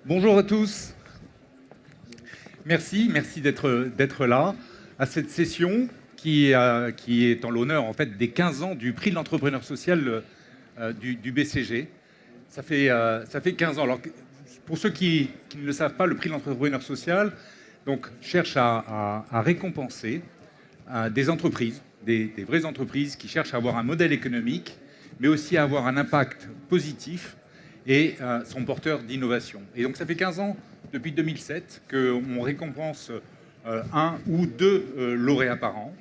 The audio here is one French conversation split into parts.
Bonjour à tous. Merci d'être là à cette session qui est en l'honneur en fait des 15 ans du prix de l'entrepreneur social du BCG. Ça fait 15 ans. Alors, pour ceux qui ne le savent pas, le prix de l'entrepreneur social donc, cherche à récompenser des entreprises, des vraies entreprises qui cherchent à avoir un modèle économique, mais aussi à avoir un impact positif et sont porteurs d'innovation. Et donc ça fait 15 ans, depuis 2007, qu'on récompense un ou deux lauréats par an.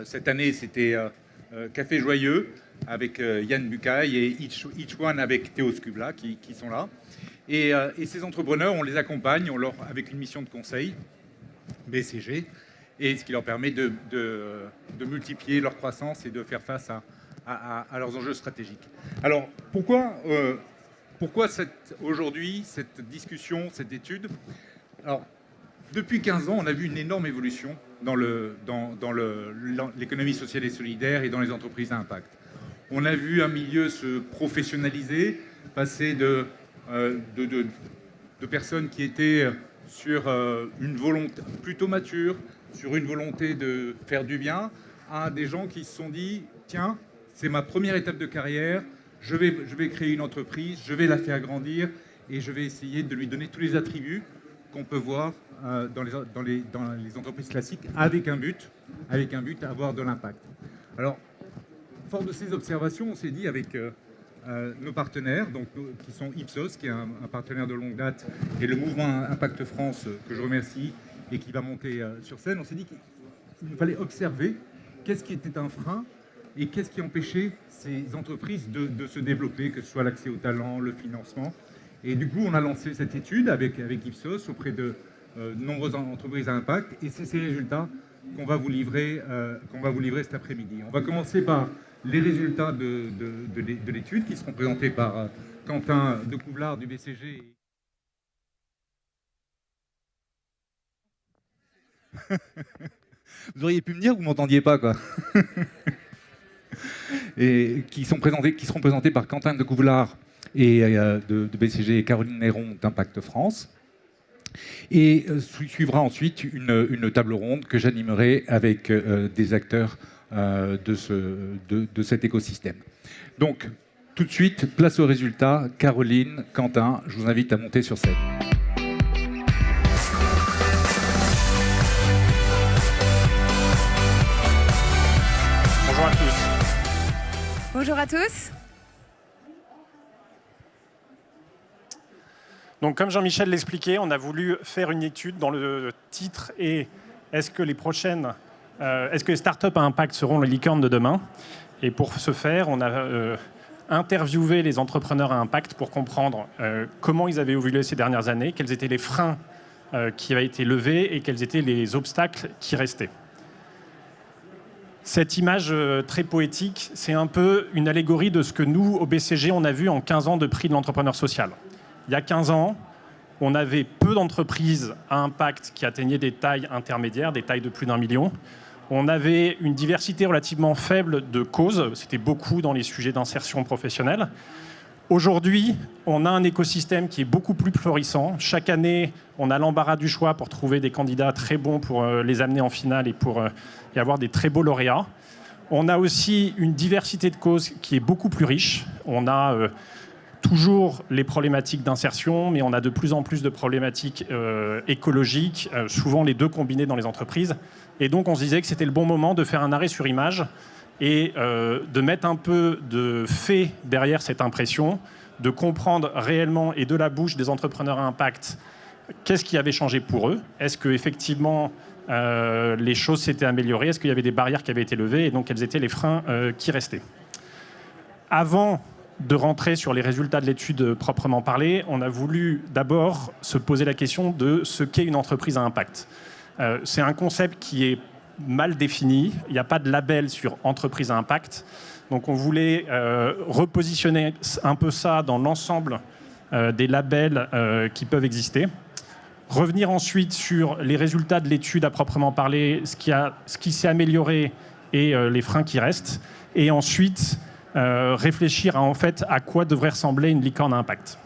Cette année, c'était Café Joyeux avec Yann Bucaille et Each One avec Théo Skubla qui sont là. Et ces entrepreneurs, on les accompagne avec une mission de conseil, BCG, et ce qui leur permet de multiplier leur croissance et de faire face à leurs enjeux stratégiques. Alors, pourquoi aujourd'hui cette discussion, cette étude? Alors, depuis 15 ans, on a vu une énorme évolution dans l'économie sociale et solidaire et dans les entreprises à impact. On a vu un milieu se professionnaliser, passer de personnes qui étaient sur une volonté plutôt mature, sur une volonté de faire du bien, à des gens qui se sont dit « Tiens, c'est ma première étape de carrière, je vais créer une entreprise, je vais la faire grandir et je vais essayer de lui donner tous les attributs qu'on peut voir dans les entreprises classiques avec un but à avoir de l'impact. » Alors, fort de ces observations, on s'est dit avec nos partenaires, donc, qui sont Ipsos, qui est un partenaire de longue date, et le mouvement Impact France, que je remercie, et qui va monter sur scène, on s'est dit qu'il fallait observer qu'est-ce qui était un frein et qu'est-ce qui empêchait ces entreprises de se développer, que ce soit l'accès au talent, le financement. Et du coup, on a lancé cette étude avec Ipsos auprès de nombreuses entreprises à impact, et c'est ces résultats qu'on va vous livrer cet après-midi. On va commencer par les résultats de l'étude qui seront présentés par Quentin Decouvrard du BCG. Vous auriez pu me dire que vous ne m'entendiez pas, quoi. Et qui seront présentés par Quentin Decouvrard et de BCG et Caroline Néron d'Impact France. Et suivra ensuite une table ronde que j'animerai avec des acteurs de cet écosystème. Donc, tout de suite, place aux résultats. Caroline, Quentin, je vous invite à monter sur scène. Bonjour à tous. Bonjour à tous. Donc, comme Jean-Michel l'expliquait, on a voulu faire une étude dont le titre est « Est-ce que les startups à impact seront les licornes de demain ?» Et pour ce faire, on a interviewé les entrepreneurs à impact pour comprendre comment ils avaient évolué ces dernières années, quels étaient les freins qui avaient été levés et quels étaient les obstacles qui restaient. Cette image très poétique, c'est un peu une allégorie de ce que nous, au BCG, on a vu en 15 ans de prix de l'entrepreneur social. Il y a 15 ans, on avait peu d'entreprises à impact qui atteignaient des tailles intermédiaires, des tailles de plus d'1 million. On avait une diversité relativement faible de causes. C'était beaucoup dans les sujets d'insertion professionnelle. Aujourd'hui, on a un écosystème qui est beaucoup plus florissant. Chaque année, on a l'embarras du choix pour trouver des candidats très bons pour les amener en finale et pour y avoir des très beaux lauréats. On a aussi une diversité de causes qui est beaucoup plus riche. On a toujours les problématiques d'insertion, mais on a de plus en plus de problématiques écologiques, souvent les deux combinés dans les entreprises. Et donc, on se disait que c'était le bon moment de faire un arrêt sur image et de mettre un peu de fait derrière cette impression, de comprendre réellement et de la bouche des entrepreneurs à impact qu'est-ce qui avait changé pour eux. Est-ce qu'effectivement, les choses s'étaient améliorées? Est-ce qu'il y avait des barrières qui avaient été levées? Et donc, quels étaient les freins qui restaient? Avant de rentrer sur les résultats de l'étude proprement parlée, on a voulu d'abord se poser la question de ce qu'est une entreprise à impact. C'est un concept qui est mal défini. Il n'y a pas de label sur entreprise à impact. Donc on voulait repositionner un peu ça dans l'ensemble des labels qui peuvent exister. Revenir ensuite sur les résultats de l'étude à proprement parler, ce qui s'est amélioré et les freins qui restent. Et ensuite réfléchir en fait à quoi devrait ressembler une licorne à impact.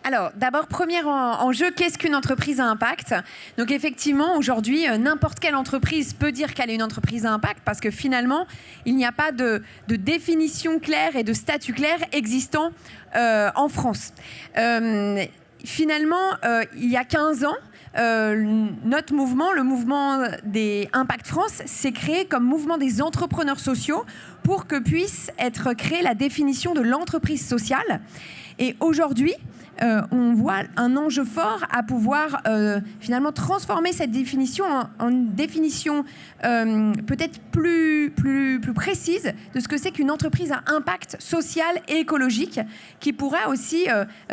Alors, d'abord, premier enjeu, qu'est-ce qu'une entreprise à impact? Donc, effectivement, aujourd'hui, n'importe quelle entreprise peut dire qu'elle est une entreprise à impact parce que finalement, il n'y a pas de définition claire et de statut clair existant en France. Finalement, il y a 15 ans, notre mouvement, le mouvement des Impact France, s'est créé comme mouvement des entrepreneurs sociaux pour que puisse être créée la définition de l'entreprise sociale. Et aujourd'hui, on voit un enjeu fort à pouvoir finalement transformer cette définition en une définition peut-être plus précise de ce que c'est qu'une entreprise à impact social et écologique, qui pourra aussi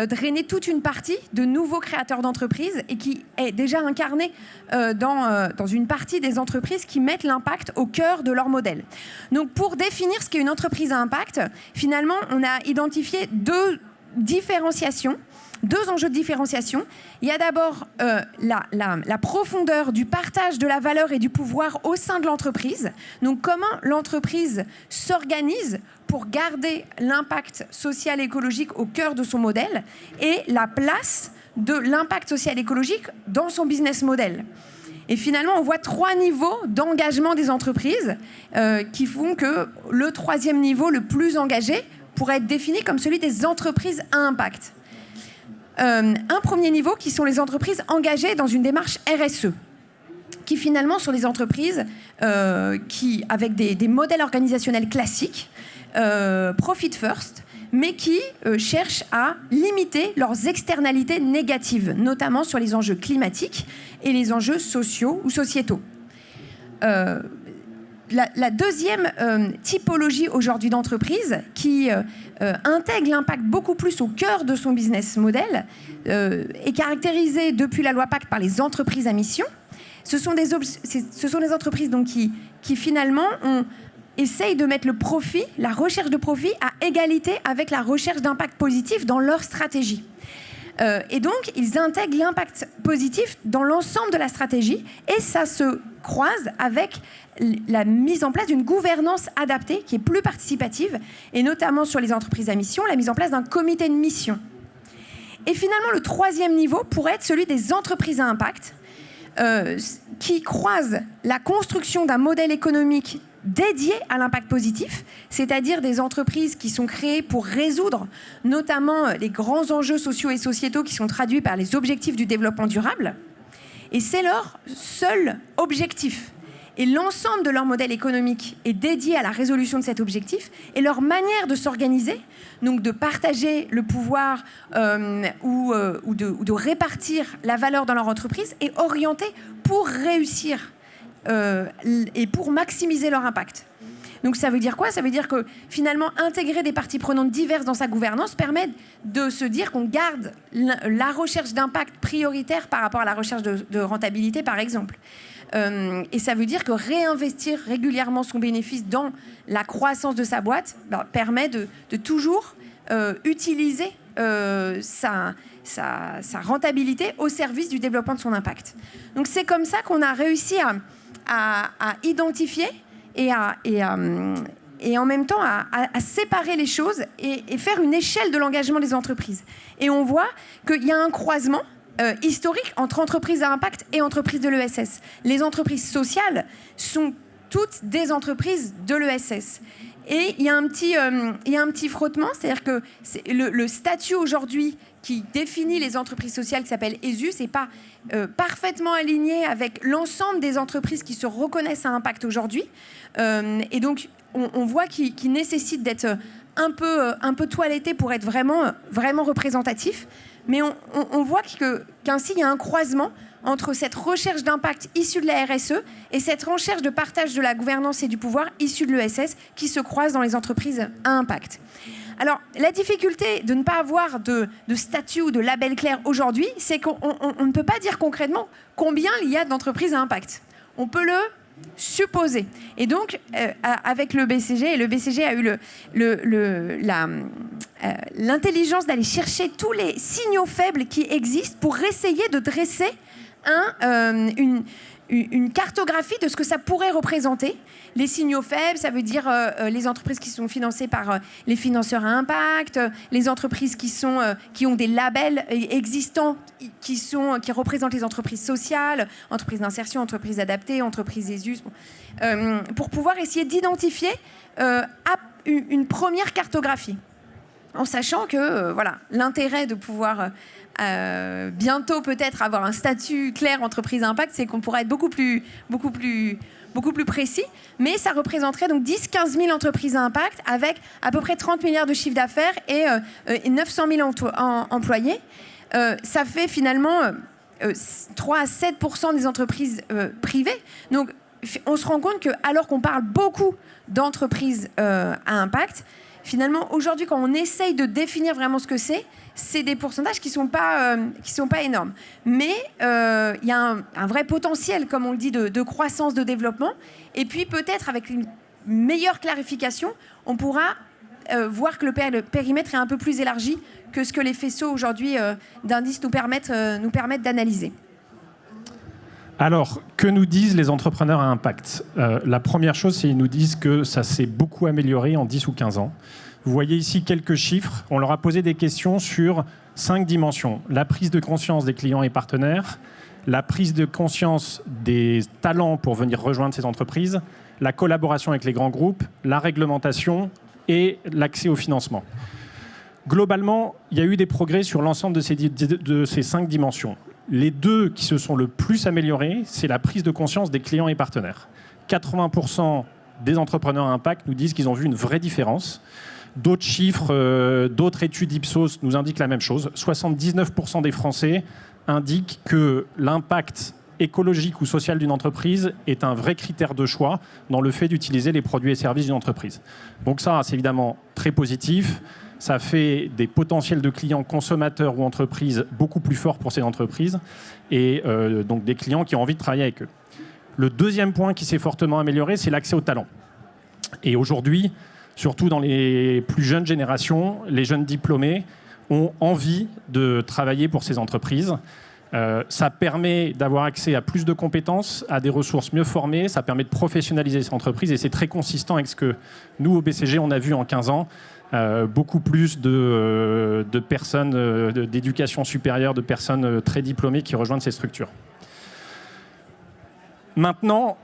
drainer toute une partie de nouveaux créateurs d'entreprises et qui est déjà incarné dans une partie des entreprises qui mettent l'impact au cœur de leur modèle. Donc pour définir ce qu'est une entreprise à impact, finalement, on a identifié deux enjeux de différenciation. Il y a d'abord la profondeur du partage de la valeur et du pouvoir au sein de l'entreprise. Donc comment l'entreprise s'organise pour garder l'impact social et écologique au cœur de son modèle et la place de l'impact social et écologique dans son business model. Et finalement, on voit 3 niveaux d'engagement des entreprises qui font que le 3e niveau, le plus engagé, pourrait être défini comme celui des entreprises à impact. Un premier niveau qui sont les entreprises engagées dans une démarche RSE, qui finalement sont des entreprises qui, avec des modèles organisationnels classiques, profit first, mais qui cherchent à limiter leurs externalités négatives, notamment sur les enjeux climatiques et les enjeux sociaux ou sociétaux. La deuxième typologie aujourd'hui d'entreprise qui intègre l'impact beaucoup plus au cœur de son business model est caractérisée depuis la loi Pacte par les entreprises à mission. Ce sont des entreprises donc, qui finalement essayent de mettre le profit, la recherche de profit à égalité avec la recherche d'impact positif dans leur stratégie. Et donc, ils intègrent l'impact positif dans l'ensemble de la stratégie et ça se croise avec la mise en place d'une gouvernance adaptée qui est plus participative et notamment sur les entreprises à mission, la mise en place d'un comité de mission. Et finalement, le 3e niveau pourrait être celui des entreprises à impact qui croisent la construction d'un modèle économique dédié à l'impact positif, c'est-à-dire des entreprises qui sont créées pour résoudre notamment les grands enjeux sociaux et sociétaux qui sont traduits par les objectifs du développement durable. Et c'est leur seul objectif. Et l'ensemble de leur modèle économique est dédié à la résolution de cet objectif et leur manière de s'organiser, donc de partager le pouvoir ou de répartir la valeur dans leur entreprise, est orientée pour réussir et pour maximiser leur impact. Donc ça veut dire quoi? Ça veut dire que finalement intégrer des parties prenantes diverses dans sa gouvernance permet de se dire qu'on garde la recherche d'impact prioritaire par rapport à la recherche de rentabilité par exemple. Et ça veut dire que réinvestir régulièrement son bénéfice dans la croissance de sa boîte permet de toujours utiliser sa rentabilité au service du développement de son impact. Donc c'est comme ça qu'on a réussi à identifier et en même temps à séparer les choses et faire une échelle de l'engagement des entreprises. Et on voit qu'il y a un croisement historique entre entreprises à impact et entreprises de l'ESS. Les entreprises sociales sont toutes des entreprises de l'ESS. Et il y a un petit frottement, c'est-à-dire que le statut aujourd'hui qui définit les entreprises sociales, qui s'appelle ESUS, n'est pas parfaitement aligné avec l'ensemble des entreprises qui se reconnaissent à impact aujourd'hui. Et donc, on voit qu'il nécessite d'être un peu toiletté pour être vraiment représentatif. Mais on voit qu'ainsi, il y a un croisement entre cette recherche d'impact issue de la RSE et cette recherche de partage de la gouvernance et du pouvoir issue de l'ESS qui se croisent dans les entreprises à impact. Alors, la difficulté de ne pas avoir de statut ou de label clair aujourd'hui, c'est qu'on ne peut pas dire concrètement combien il y a d'entreprises à impact. On peut le supposer. Et donc, avec le BCG, et le BCG a eu l'intelligence d'aller chercher tous les signaux faibles qui existent pour essayer de dresser une cartographie de ce que ça pourrait représenter. Les signaux faibles, ça veut dire les entreprises qui sont financées par les financeurs à impact, les entreprises qui ont des labels existants, qui représentent les entreprises sociales, entreprises d'insertion, entreprises adaptées, entreprises ESUS, pour pouvoir essayer d'identifier une première cartographie. En sachant que l'intérêt de pouvoir bientôt peut-être avoir un statut clair entreprise à impact, c'est qu'on pourra être beaucoup plus précis, mais ça représenterait donc 10-15 000 entreprises à impact avec à peu près 30 milliards de chiffre d'affaires et 900 000 employés. Ça fait finalement 3 à 7% des entreprises privées. Donc on se rend compte que, alors qu'on parle beaucoup d'entreprises à impact, finalement, aujourd'hui, quand on essaye de définir vraiment ce que c'est des pourcentages qui sont pas énormes. Mais il y a un vrai potentiel, comme on le dit, de croissance, de développement. Et puis, peut-être, avec une meilleure clarification, on pourra voir que le périmètre est un peu plus élargi que ce que les faisceaux, aujourd'hui, d'indices nous permettent d'analyser. Alors, que nous disent les entrepreneurs à impact ? La première chose, c'est qu'ils nous disent que ça s'est beaucoup amélioré en 10 ou 15 ans. Vous voyez ici quelques chiffres. On leur a posé des questions sur 5 dimensions. La prise de conscience des clients et partenaires, la prise de conscience des talents pour venir rejoindre ces entreprises, la collaboration avec les grands groupes, la réglementation et l'accès au financement. Globalement, il y a eu des progrès sur l'ensemble de ces 5 dimensions. Les 2 qui se sont le plus améliorés, c'est la prise de conscience des clients et partenaires. 80% des entrepreneurs à impact nous disent qu'ils ont vu une vraie différence. D'autres chiffres, d'autres études Ipsos nous indiquent la même chose. 79% des Français indiquent que l'impact écologique ou social d'une entreprise est un vrai critère de choix dans le fait d'utiliser les produits et services d'une entreprise. Donc ça, c'est évidemment très positif. Ça fait des potentiels de clients consommateurs ou entreprises beaucoup plus forts pour ces entreprises et donc des clients qui ont envie de travailler avec eux. Le deuxième point qui s'est fortement amélioré, c'est l'accès au talent. Et aujourd'hui, surtout dans les plus jeunes générations, les jeunes diplômés ont envie de travailler pour ces entreprises. Ça permet d'avoir accès à plus de compétences, à des ressources mieux formées, ça permet de professionnaliser ces entreprises et c'est très consistant avec ce que nous, au BCG, on a vu en 15 ans. Beaucoup plus de personnes d'éducation supérieure, de personnes très diplômées qui rejoignent ces structures. Maintenant,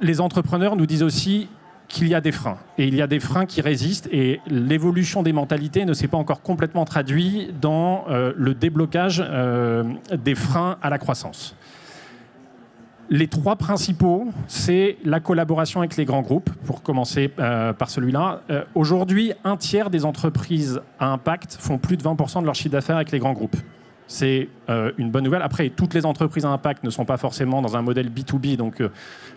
les entrepreneurs nous disent aussi qu'il y a des freins. Et il y a des freins qui résistent et l'évolution des mentalités ne s'est pas encore complètement traduite dans le déblocage des freins à la croissance. Les 3 principaux, c'est la collaboration avec les grands groupes, pour commencer par celui-là. Aujourd'hui, 1/3 des entreprises à impact font plus de 20% de leur chiffre d'affaires avec les grands groupes. C'est une bonne nouvelle. Après, toutes les entreprises à impact ne sont pas forcément dans un modèle B2B, donc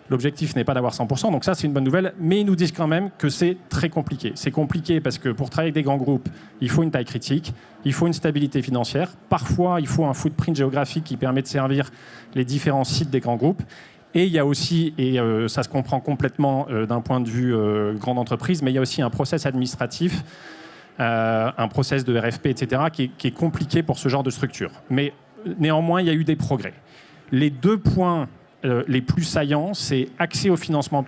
l'objectif n'est pas d'avoir 100%. Donc ça, c'est une bonne nouvelle. Mais ils nous disent quand même que c'est très compliqué. C'est compliqué parce que pour travailler avec des grands groupes, il faut une taille critique, il faut une stabilité financière. Parfois, il faut un footprint géographique qui permet de servir les différents sites des grands groupes. Et il y a aussi, et ça se comprend complètement d'un point de vue grande entreprise, mais il y a aussi un process administratif, un process de RFP, etc., qui est compliqué pour ce genre de structure. Mais néanmoins, il y a eu des progrès. Les 2 points les plus saillants, c'est accès au financement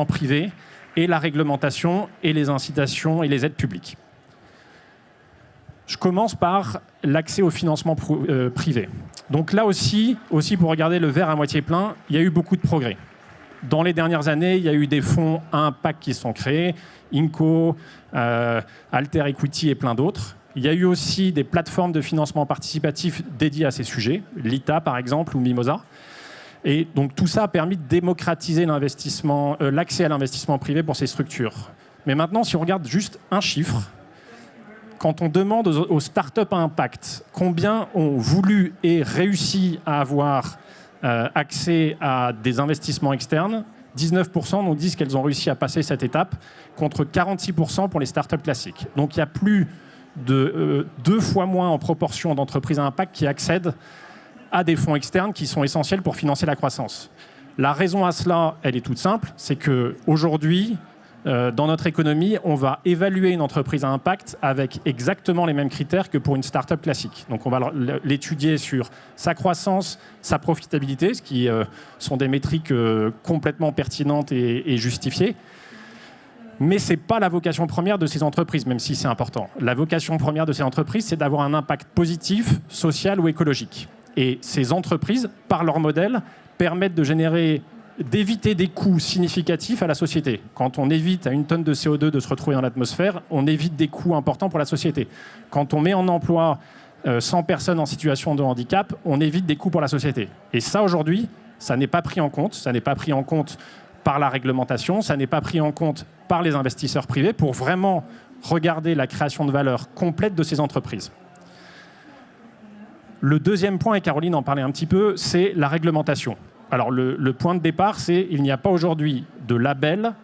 privé et la réglementation et les incitations et les aides publiques. Je commence par l'accès au financement privé. Donc là aussi, pour regarder le verre à moitié plein, il y a eu beaucoup de progrès. Dans les dernières années, il y a eu des fonds à impact qui sont créés, Inco, Alter Equity et plein d'autres. Il y a eu aussi des plateformes de financement participatif dédiées à ces sujets, l'ITA par exemple ou Mimosa. Et donc tout ça a permis de démocratiser l'investissement, l'accès à l'investissement privé pour ces structures. Mais maintenant, si on regarde juste un chiffre, quand on demande aux startups à impact combien ont voulu et réussi à avoir accès à des investissements externes, 19% nous disent qu'elles ont réussi à passer cette étape, contre 46% pour les startups classiques. Donc il y a plus de 2 fois moins en proportion d'entreprises à impact qui accèdent à des fonds externes qui sont essentiels pour financer la croissance. La raison à cela, elle est toute simple, c'est qu'aujourd'hui, dans notre économie, on va évaluer une entreprise à impact avec exactement les mêmes critères que pour une start-up classique. Donc on va l'étudier sur sa croissance, sa profitabilité, ce qui sont des métriques complètement pertinentes et justifiées. Mais ce n'est pas la vocation première de ces entreprises, même si c'est important. La vocation première de ces entreprises, c'est d'avoir un impact positif, social ou écologique. Et ces entreprises, par leur modèle, permettent d'éviter des coûts significatifs à la société. Quand on évite à 1 tonne de CO2 de se retrouver dans l'atmosphère, on évite des coûts importants pour la société. Quand on met en emploi 100 personnes en situation de handicap, on évite des coûts pour la société. Et ça, aujourd'hui, ça n'est pas pris en compte. Ça n'est pas pris en compte par la réglementation, ça n'est pas pris en compte par les investisseurs privés pour vraiment regarder la création de valeur complète de ces entreprises. Le deuxième point, et Caroline en parlait un petit peu, c'est la réglementation. Alors le point de départ, c'est qu'il n'y a pas aujourd'hui de label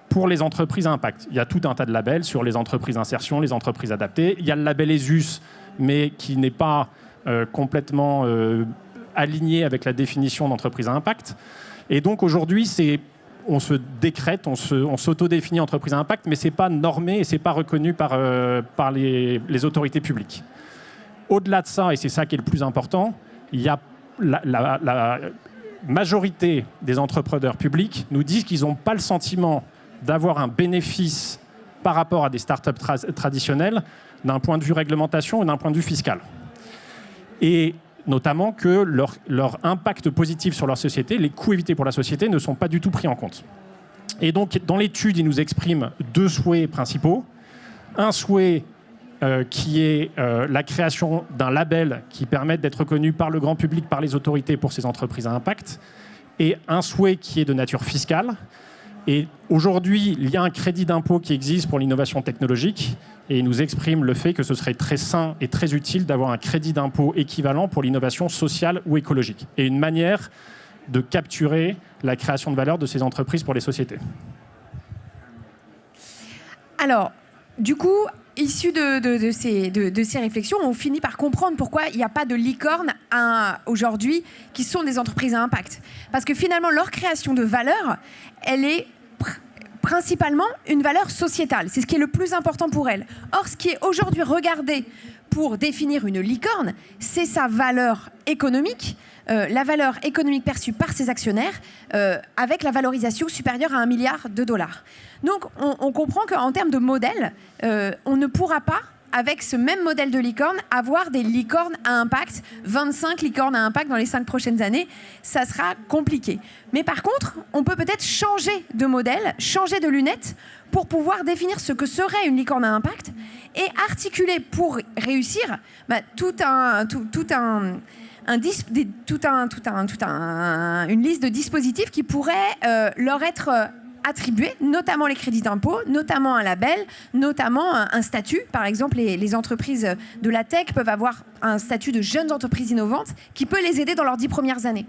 pour les entreprises à impact. Il y a tout un tas de labels sur les entreprises d'insertion, les entreprises adaptées. Il y a le label ESUS, mais qui n'est pas complètement aligné avec la définition d'entreprise à impact. Et donc aujourd'hui, on se décrète, on s'autodéfinit entreprise à impact, mais ce n'est pas normé et ce n'est pas reconnu par les autorités publiques. Au-delà de ça, et c'est ça qui est le plus important, il y a la majorité des entrepreneurs publics nous disent qu'ils n'ont pas le sentiment d'avoir un bénéfice par rapport à des startups traditionnelles d'un point de vue réglementation et d'un point de vue fiscal. Et notamment que leur impact positif sur leur société, les coûts évités pour la société ne sont pas du tout pris en compte. Et donc, dans l'étude, ils nous expriment 2 souhaits principaux. Un souhait qui est la création d'un label qui permette d'être reconnu par le grand public, par les autorités pour ces entreprises à impact, et un souhait qui est de nature fiscale. Et aujourd'hui, il y a un crédit d'impôt qui existe pour l'innovation technologique, et il nous exprime le fait que ce serait très sain et très utile d'avoir un crédit d'impôt équivalent pour l'innovation sociale ou écologique, et une manière de capturer la création de valeur de ces entreprises pour les sociétés. Alors, du coup, issu de ces réflexions, on finit par comprendre pourquoi il n'y a pas de licorne aujourd'hui qui sont des entreprises à impact. Parce que finalement, leur création de valeur, elle est principalement une valeur sociétale. C'est ce qui est le plus important pour elles. Or, ce qui est aujourd'hui regardé pour définir une licorne, c'est sa valeur économique, la valeur économique perçue par ses actionnaires, avec la valorisation supérieure à $1 milliard. Donc, on comprend qu'en termes de modèle, on ne pourra pas, avec ce même modèle de licorne, avoir des licornes à impact, 25 licornes à impact dans les 5 prochaines années. Ça sera compliqué. Mais par contre, on peut peut-être changer de modèle, changer de lunettes pour pouvoir définir ce que serait une licorne à impact et articuler pour réussir une liste de dispositifs qui pourraient leur être attribués, notamment les crédits d'impôt, notamment un label, notamment un statut. Par exemple, les entreprises de la tech peuvent avoir un statut de jeunes entreprises innovantes qui peut les aider dans leurs 10 premières années.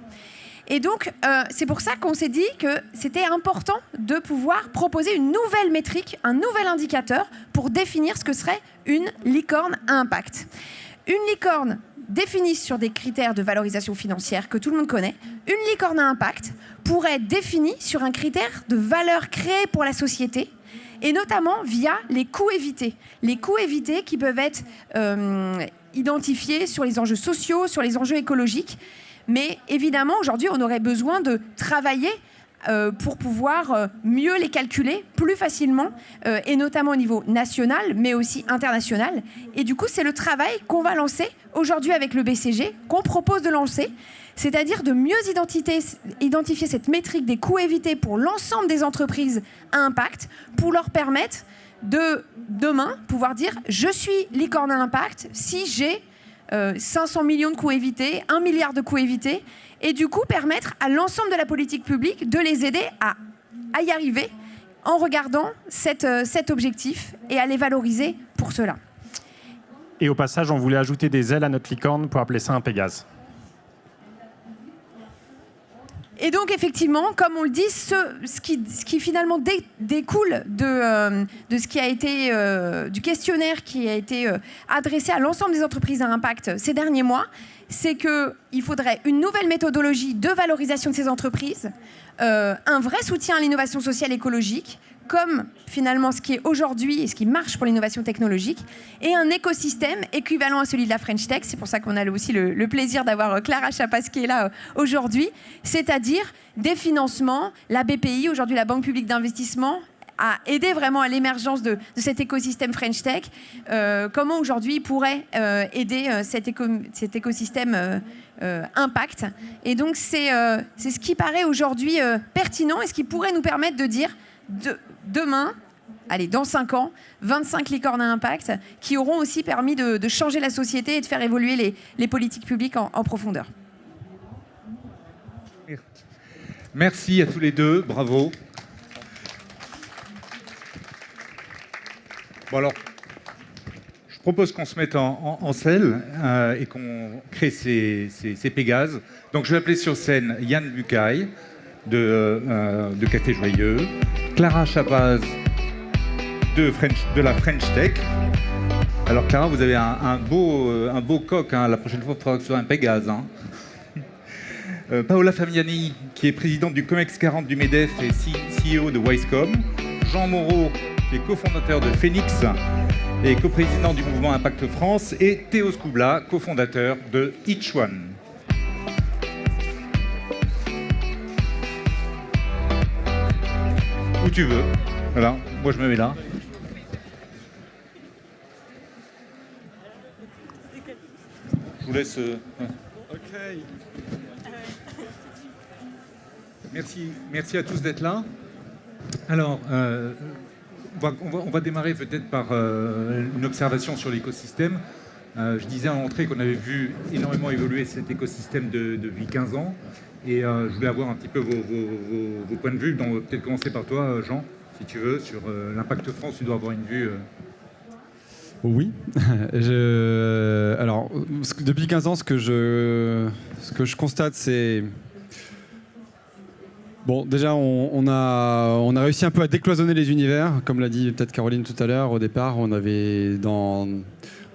Et donc, c'est pour ça qu'on s'est dit que c'était important de pouvoir proposer une nouvelle métrique, un nouvel indicateur pour définir ce que serait une licorne à impact. Une licorne définie sur des critères de valorisation financière que tout le monde connaît, une licorne à impact pourrait être définie sur un critère de valeur créée pour la société, et notamment via les coûts évités. Les coûts évités qui peuvent être identifiés sur les enjeux sociaux, sur les enjeux écologiques. Mais évidemment, aujourd'hui, on aurait besoin de travailler pour pouvoir mieux les calculer plus facilement, et notamment au niveau national, mais aussi international. Et du coup, c'est le travail qu'on va lancer aujourd'hui avec le BCG, qu'on propose de lancer, c'est-à-dire de mieux identifier cette métrique des coûts évités pour l'ensemble des entreprises à impact, pour leur permettre de, demain, pouvoir dire « je suis licorne à impact si j'ai 500 millions de coûts évités, 1 milliard de coûts évités », et du coup permettre à l'ensemble de la politique publique de les aider à y arriver en regardant cet objectif et à les valoriser pour cela. Et au passage, on voulait ajouter des ailes à notre licorne pour appeler ça un Pégase. Et donc, effectivement, comme on le dit, ce qui finalement découle de ce qui a été, du questionnaire qui a été adressé à l'ensemble des entreprises à impact ces derniers mois, c'est qu'il faudrait une nouvelle méthodologie de valorisation de ces entreprises, un vrai soutien à l'innovation sociale écologique, comme finalement ce qui est aujourd'hui et ce qui marche pour l'innovation technologique, et un écosystème équivalent à celui de la French Tech. C'est pour ça qu'on a aussi le plaisir d'avoir Clara Chapas qui est là aujourd'hui, c'est-à-dire des financements, la BPI, aujourd'hui la Banque publique d'investissement, a aidé vraiment à l'émergence de cet écosystème French Tech. Comment aujourd'hui il pourrait aider cet écosystème impact. Et donc c'est ce qui paraît aujourd'hui pertinent et ce qui pourrait nous permettre de dire demain, allez, dans 5 ans, 25 licornes à impact qui auront aussi permis de changer la société et de faire évoluer les politiques publiques en profondeur. Merci à tous les deux, bravo. Bon alors, je propose qu'on se mette en selle et qu'on crée ces Pégases. Donc je vais appeler sur scène Yann Bucaille de Café Joyeux, Clara Chapas de la French Tech. Alors Clara, vous avez un beau coq, hein. La prochaine fois, il faudra que ce soit un Pégase. Hein. Paola Famiani, qui est présidente du COMEX 40 du MEDEF et CEO de Wisecom. Jean Moreau, qui est cofondateur de Phoenix et coprésident du mouvement Impact France. Et Théo Scoubla, cofondateur de Each One. Où tu veux. Voilà, moi je me mets là. Je vous laisse... Ok. Merci à tous d'être là. Alors, on va démarrer peut-être par une observation sur l'écosystème. Je disais en entrée qu'on avait vu énormément évoluer cet écosystème depuis 15 ans. Et je voulais avoir un petit peu vos points de vue. Peut-être commencer par toi, Jean, si tu veux, sur l'Impact France. Tu dois avoir une vue... Oui. Alors, depuis 15 ans, ce que je constate, c'est... Bon, déjà, on a réussi un peu à décloisonner les univers. Comme l'a dit peut-être Caroline tout à l'heure, au départ, on avait dans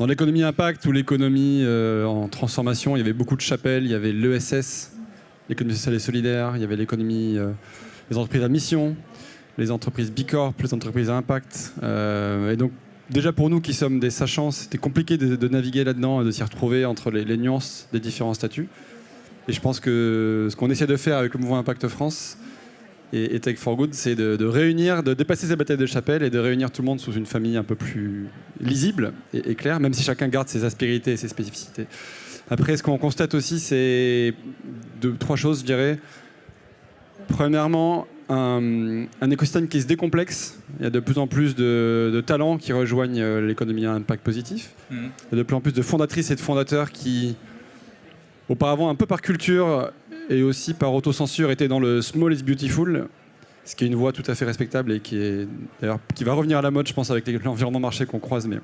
l'économie impact ou l'économie en transformation, il y avait beaucoup de chapelles. Il y avait l'ESS, l'économie sociale et solidaire. Il y avait l'économie, les entreprises à mission, les entreprises B Corp, les entreprises à impact. Et donc, déjà pour nous qui sommes des sachants, c'était compliqué de naviguer là-dedans et de s'y retrouver entre les nuances des différents statuts. Et je pense que ce qu'on essaie de faire avec le mouvement Impact France et Tech for Good, c'est de réunir, de dépasser ces batailles de chapelle et de réunir tout le monde sous une famille un peu plus lisible et claire, même si chacun garde ses aspérités et ses spécificités. Après, ce qu'on constate aussi, c'est 3 choses, je dirais. Premièrement, un écosystème qui se décomplexe. Il y a de plus en plus de talents qui rejoignent l'économie à impact positif. Il y a de plus en plus de fondatrices et de fondateurs qui, auparavant, un peu par culture et aussi par autocensure, étaient dans le small is beautiful, ce qui est une voie tout à fait respectable et qui va revenir à la mode, je pense, avec l'environnement marché qu'on croise. Mais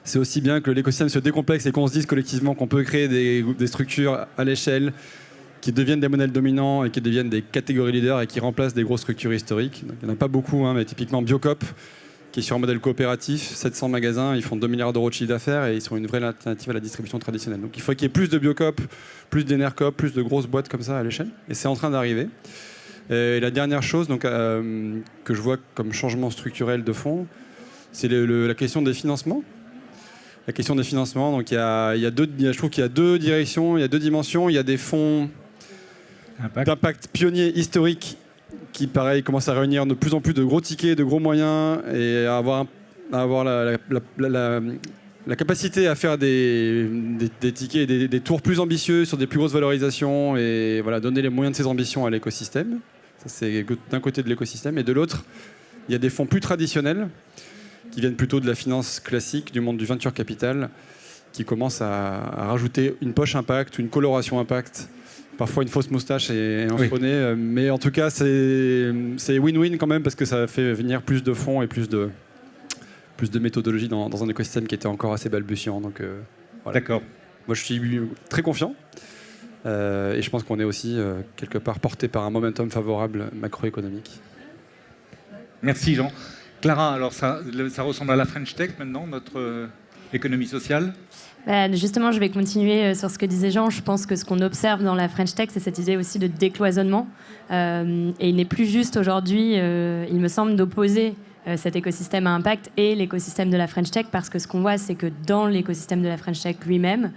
c'est aussi bien que l'écosystème se décomplexe et qu'on se dise collectivement qu'on peut créer des structures à l'échelle qui deviennent des modèles dominants et qui deviennent des catégories leaders et qui remplacent des grosses structures historiques. Donc, il n'y en a pas beaucoup, hein, mais typiquement Biocop, qui est sur un modèle coopératif, 700 magasins, ils font 2 milliards d'euros de chiffre d'affaires et ils sont une vraie alternative à la distribution traditionnelle. Donc il faut qu'il y ait plus de Biocop, plus d'Enercop, plus de grosses boîtes comme ça à l'échelle. Et c'est en train d'arriver. Et la dernière chose donc, que je vois comme changement structurel de fond, c'est la question des financements. La question des financements, donc je trouve qu'il y a 2 directions, il y a 2 dimensions. Il y a des fonds d'impact pionniers historiques qui, pareil, commence à réunir de plus en plus de gros tickets, de gros moyens et à avoir la capacité à faire des tickets et des tours plus ambitieux sur des plus grosses valorisations et voilà, donner les moyens de ces ambitions à l'écosystème. Ça, c'est d'un côté de l'écosystème. Et de l'autre, il y a des fonds plus traditionnels qui viennent plutôt de la finance classique, du monde du venture capital, qui commencent à rajouter une poche impact, une coloration impact, parfois une fausse moustache et un faux nez, mais en tout cas c'est win-win quand même parce que ça fait venir plus de fonds et plus de méthodologie dans un écosystème qui était encore assez balbutiant. Donc, voilà. D'accord. Moi je suis très confiant et je pense qu'on est aussi quelque part porté par un momentum favorable macroéconomique. Merci Jean. Clara, alors ça ressemble à la French Tech maintenant, notre l'économie sociale? Justement, je vais continuer sur ce que disait Jean. Je pense que ce qu'on observe dans la French Tech, c'est cette idée aussi de décloisonnement. Et il n'est plus juste aujourd'hui, il me semble, d'opposer cet écosystème à impact et l'écosystème de la French Tech, parce que ce qu'on voit, c'est que dans l'écosystème de la French Tech lui-même,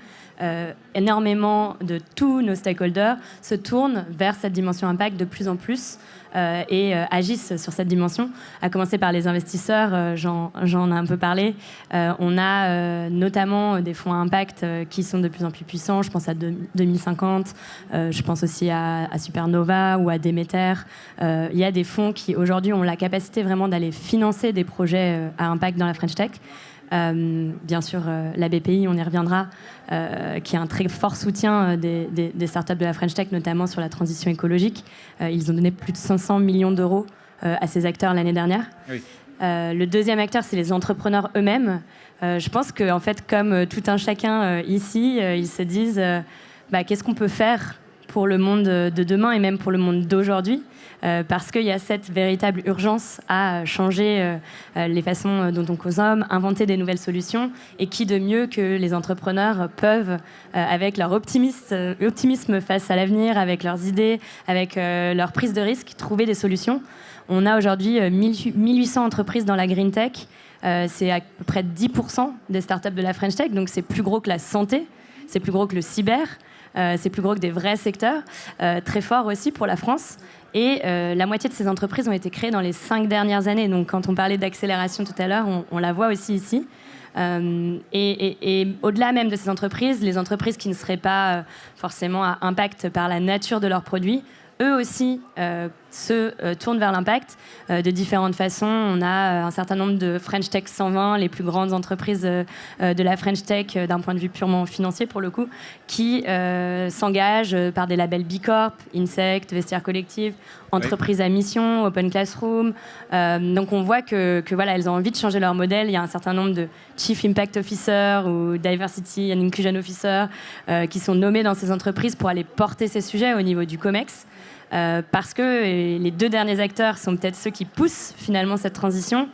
énormément de tous nos stakeholders se tournent vers cette dimension impact de plus en plus et agissent sur cette dimension, à commencer par les investisseurs. J'en ai un peu parlé. On a notamment des fonds à impact qui sont de plus en plus puissants. Je pense à 2050, je pense aussi à Supernova ou à Demeter. Il y a des fonds qui aujourd'hui ont la capacité vraiment d'aller financer des projets à impact dans la French Tech. Bien sûr, la BPI, on y reviendra, qui a un très fort soutien des startups de la French Tech, notamment sur la transition écologique. Ils ont donné plus de 500 millions d'euros à ces acteurs l'année dernière. Oui. Le deuxième acteur, c'est les entrepreneurs eux-mêmes. Je pense qu'en fait, comme tout un chacun ici, ils se disent qu'est-ce qu'on peut faire pour le monde de demain et même pour le monde d'aujourd'hui, parce qu'il y a cette véritable urgence à changer les façons dont on consomme, inventer des nouvelles solutions, et qui de mieux que les entrepreneurs peuvent, avec leur optimisme face à l'avenir, avec leurs idées, avec leur prise de risque, trouver des solutions. On a aujourd'hui 1800 entreprises dans la Green Tech, c'est à peu près 10% des startups de la French Tech, donc c'est plus gros que la santé, c'est plus gros que le cyber, c'est plus gros que des vrais secteurs, très forts aussi pour la France. Et la moitié de ces entreprises ont été créées dans les 5 dernières années. Donc quand on parlait d'accélération tout à l'heure, on la voit aussi ici. Et au-delà même de ces entreprises, les entreprises qui ne seraient pas forcément à impact par la nature de leurs produits, eux aussi se tournent vers l'impact de différentes façons. On a un certain nombre de French Tech 120, les plus grandes entreprises de la French Tech d'un point de vue purement financier pour le coup, qui s'engagent par des labels B Corp, Insect, Vestiaire Collective, Entreprises à mission, Open Classroom. Donc on voit que voilà, elles ont envie de changer leur modèle. Il y a un certain nombre de Chief Impact Officer ou Diversity and Inclusion Officer qui sont nommés dans ces entreprises pour aller porter ces sujets au niveau du COMEX. Parce que les 2 derniers acteurs sont peut-être ceux qui poussent finalement cette transition.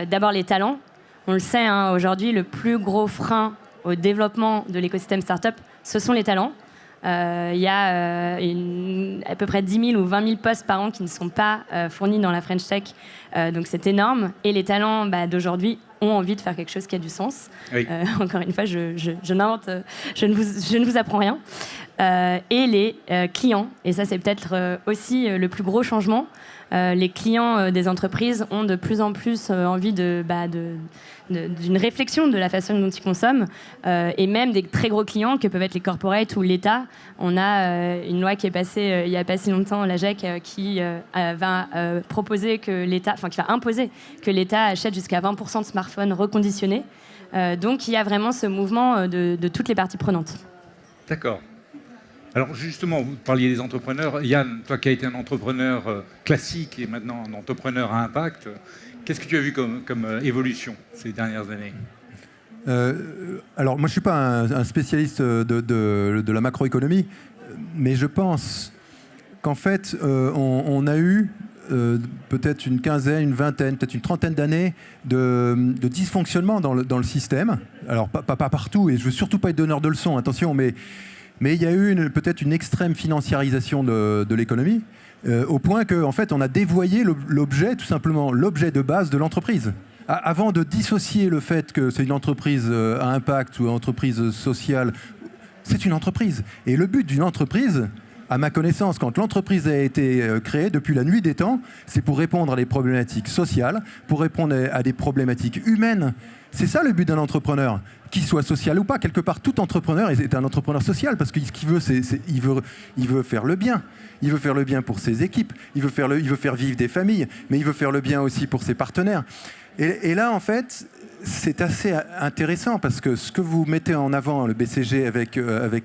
D'abord les talents. On le sait, hein, aujourd'hui, le plus gros frein au développement de l'écosystème startup, ce sont les talents. Il y a à peu près 10 000 ou 20 000 postes par an qui ne sont pas fournis dans la French Tech. Donc c'est énorme. Et les talents d'aujourd'hui ont envie de faire quelque chose qui a du sens. Oui. Encore une fois, je n'invente, je ne vous apprends rien. Et les clients, et ça c'est peut-être aussi le plus gros changement, les clients des entreprises ont de plus en plus envie d'une réflexion de la façon dont ils consomment, et même des très gros clients que peuvent être les corporates ou l'État. On a une loi qui est passée il n'y a pas si longtemps, la GEC, qui va proposer que l'État, enfin qui va imposer que l'État achète jusqu'à 20% de smartphones reconditionnés. Donc il y a vraiment ce mouvement de toutes les parties prenantes. D'accord. Alors justement, vous parliez des entrepreneurs. Yann, toi qui as été un entrepreneur classique et maintenant un entrepreneur à impact, qu'est-ce que tu as vu comme évolution ces dernières années ? Alors moi je ne suis pas un spécialiste de la macroéconomie, mais je pense qu'en fait on a eu peut-être une quinzaine, une vingtaine, peut-être une trentaine d'années de dysfonctionnement dans le système. Alors pas partout, et je ne veux surtout pas être donneur de leçons, attention, mais il y a eu peut-être une extrême financiarisation de l'économie, au point qu'en fait, on a dévoyé l'objet, tout simplement, l'objet de base de l'entreprise. Avant de dissocier le fait que c'est une entreprise à impact ou une entreprise sociale, c'est une entreprise. Et le but d'une entreprise, à ma connaissance, quand l'entreprise a été créée depuis la nuit des temps, c'est pour répondre à des problématiques sociales, pour répondre à des problématiques humaines. C'est ça le but d'un entrepreneur, qu'il soit social ou pas. Quelque part, tout entrepreneur est un entrepreneur social, parce que ce qu'il veut, il veut faire le bien. Il veut faire le bien pour ses équipes, il veut faire vivre des familles, mais il veut faire le bien aussi pour ses partenaires. Et là, en fait, c'est assez intéressant, parce que ce que vous mettez en avant, le BCG, avec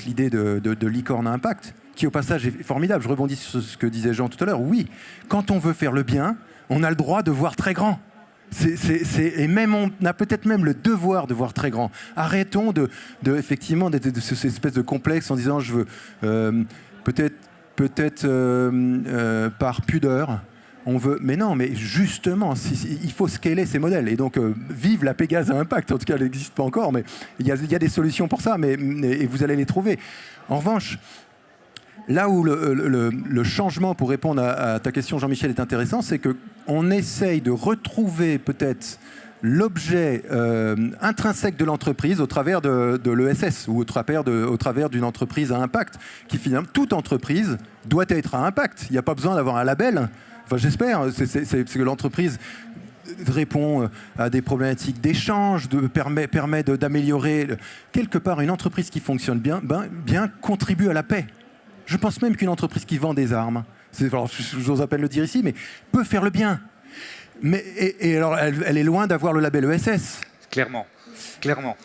l'idée de licorne à impact, qui au passage est formidable, je rebondis sur ce que disait Jean tout à l'heure, oui, quand on veut faire le bien, on a le droit de voir très grand. Et même on a peut-être même le devoir de voir très grand. Arrêtons effectivement de cette espèce de complexe en disant je veux peut-être par pudeur on veut... Mais non, mais justement, il faut scaler ces modèles. Et donc, vive la Pégase à impact. En tout cas, elle n'existe pas encore, mais il y a des solutions pour ça, et vous allez les trouver. En revanche, là où le changement, pour répondre à ta question, Jean-Michel, est intéressant, c'est qu'on essaye de retrouver peut-être l'objet intrinsèque de l'entreprise au travers de l'ESS ou au travers d'une entreprise à impact, qui finalement, toute entreprise doit être à impact. Il n'y a pas besoin d'avoir un label. Enfin, j'espère, c'est que l'entreprise répond à des problématiques d'échange, permet d'améliorer. Quelque part, une entreprise qui fonctionne bien contribue à la paix. Je pense même qu'une entreprise qui vend des armes, j'ose à peine le dire ici, mais peut faire le bien. Et alors, elle est loin d'avoir le label ESS. Clairement.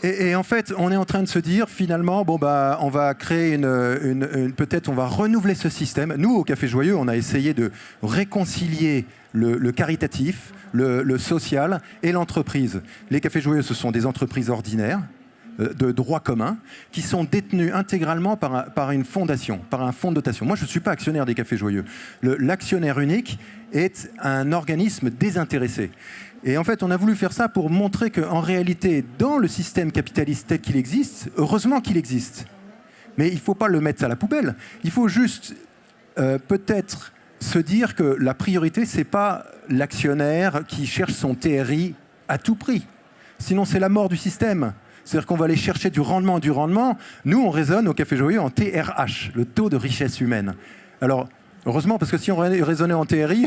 Et en fait, on est en train de se dire, finalement, on va créer peut-être on va renouveler ce système. Nous, au Café Joyeux, on a essayé de réconcilier le caritatif, le social et l'entreprise. Les Cafés Joyeux, ce sont des entreprises ordinaires, de droit commun, qui sont détenues intégralement par une fondation, par un fonds de dotation. Moi, je ne suis pas actionnaire des Cafés Joyeux. L'actionnaire unique est un organisme désintéressé. Et en fait, on a voulu faire ça pour montrer qu'en réalité, dans le système capitaliste tel qu'il existe, heureusement qu'il existe, mais il ne faut pas le mettre à la poubelle. Il faut juste peut-être se dire que la priorité, ce n'est pas l'actionnaire qui cherche son TRI à tout prix. Sinon, c'est la mort du système. C'est-à-dire qu'on va aller chercher du rendement. Nous, on raisonne au Café Joyeux en TRH, le taux de richesse humaine. Alors, heureusement, parce que si on raisonnait en TRI,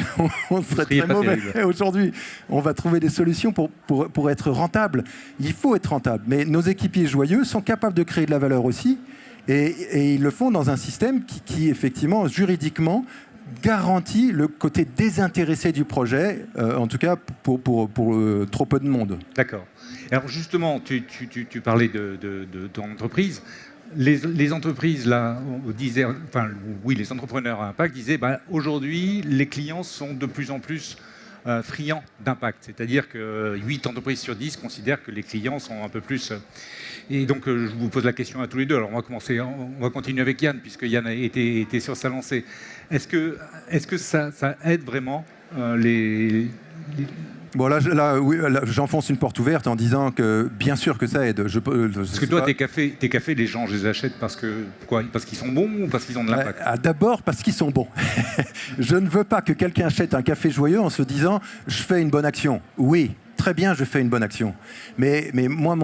on serait très mauvais. Aujourd'hui, on va trouver des solutions pour être rentable. Il faut être rentable. Mais nos équipiers joyeux sont capables de créer de la valeur aussi. Et ils le font dans un système qui effectivement, juridiquement, garantit le côté désintéressé du projet, en tout cas pour trop peu de monde. D'accord. Alors justement, tu parlais d'entreprise. Les entreprises, là, disaient, les entrepreneurs à impact disaient, aujourd'hui, les clients sont de plus en plus friands d'impact. C'est-à-dire que 8 entreprises sur 10 considèrent que les clients sont un peu plus... Et donc, je vous pose la question à tous les deux. Alors, on va continuer avec Yann, puisque Yann était sur sa lancée. Est-ce que ça aide vraiment Bon, là, j'enfonce une porte ouverte en disant que bien sûr que ça aide. Parce que toi, tes cafés, les gens, je les achètent parce qu'ils sont bons ou parce qu'ils ont de l'impact? D'abord parce qu'ils sont bons. Je ne veux pas que quelqu'un achète un café joyeux en se disant « je fais une bonne action ». Oui, très bien, je fais une bonne action. Mais moi,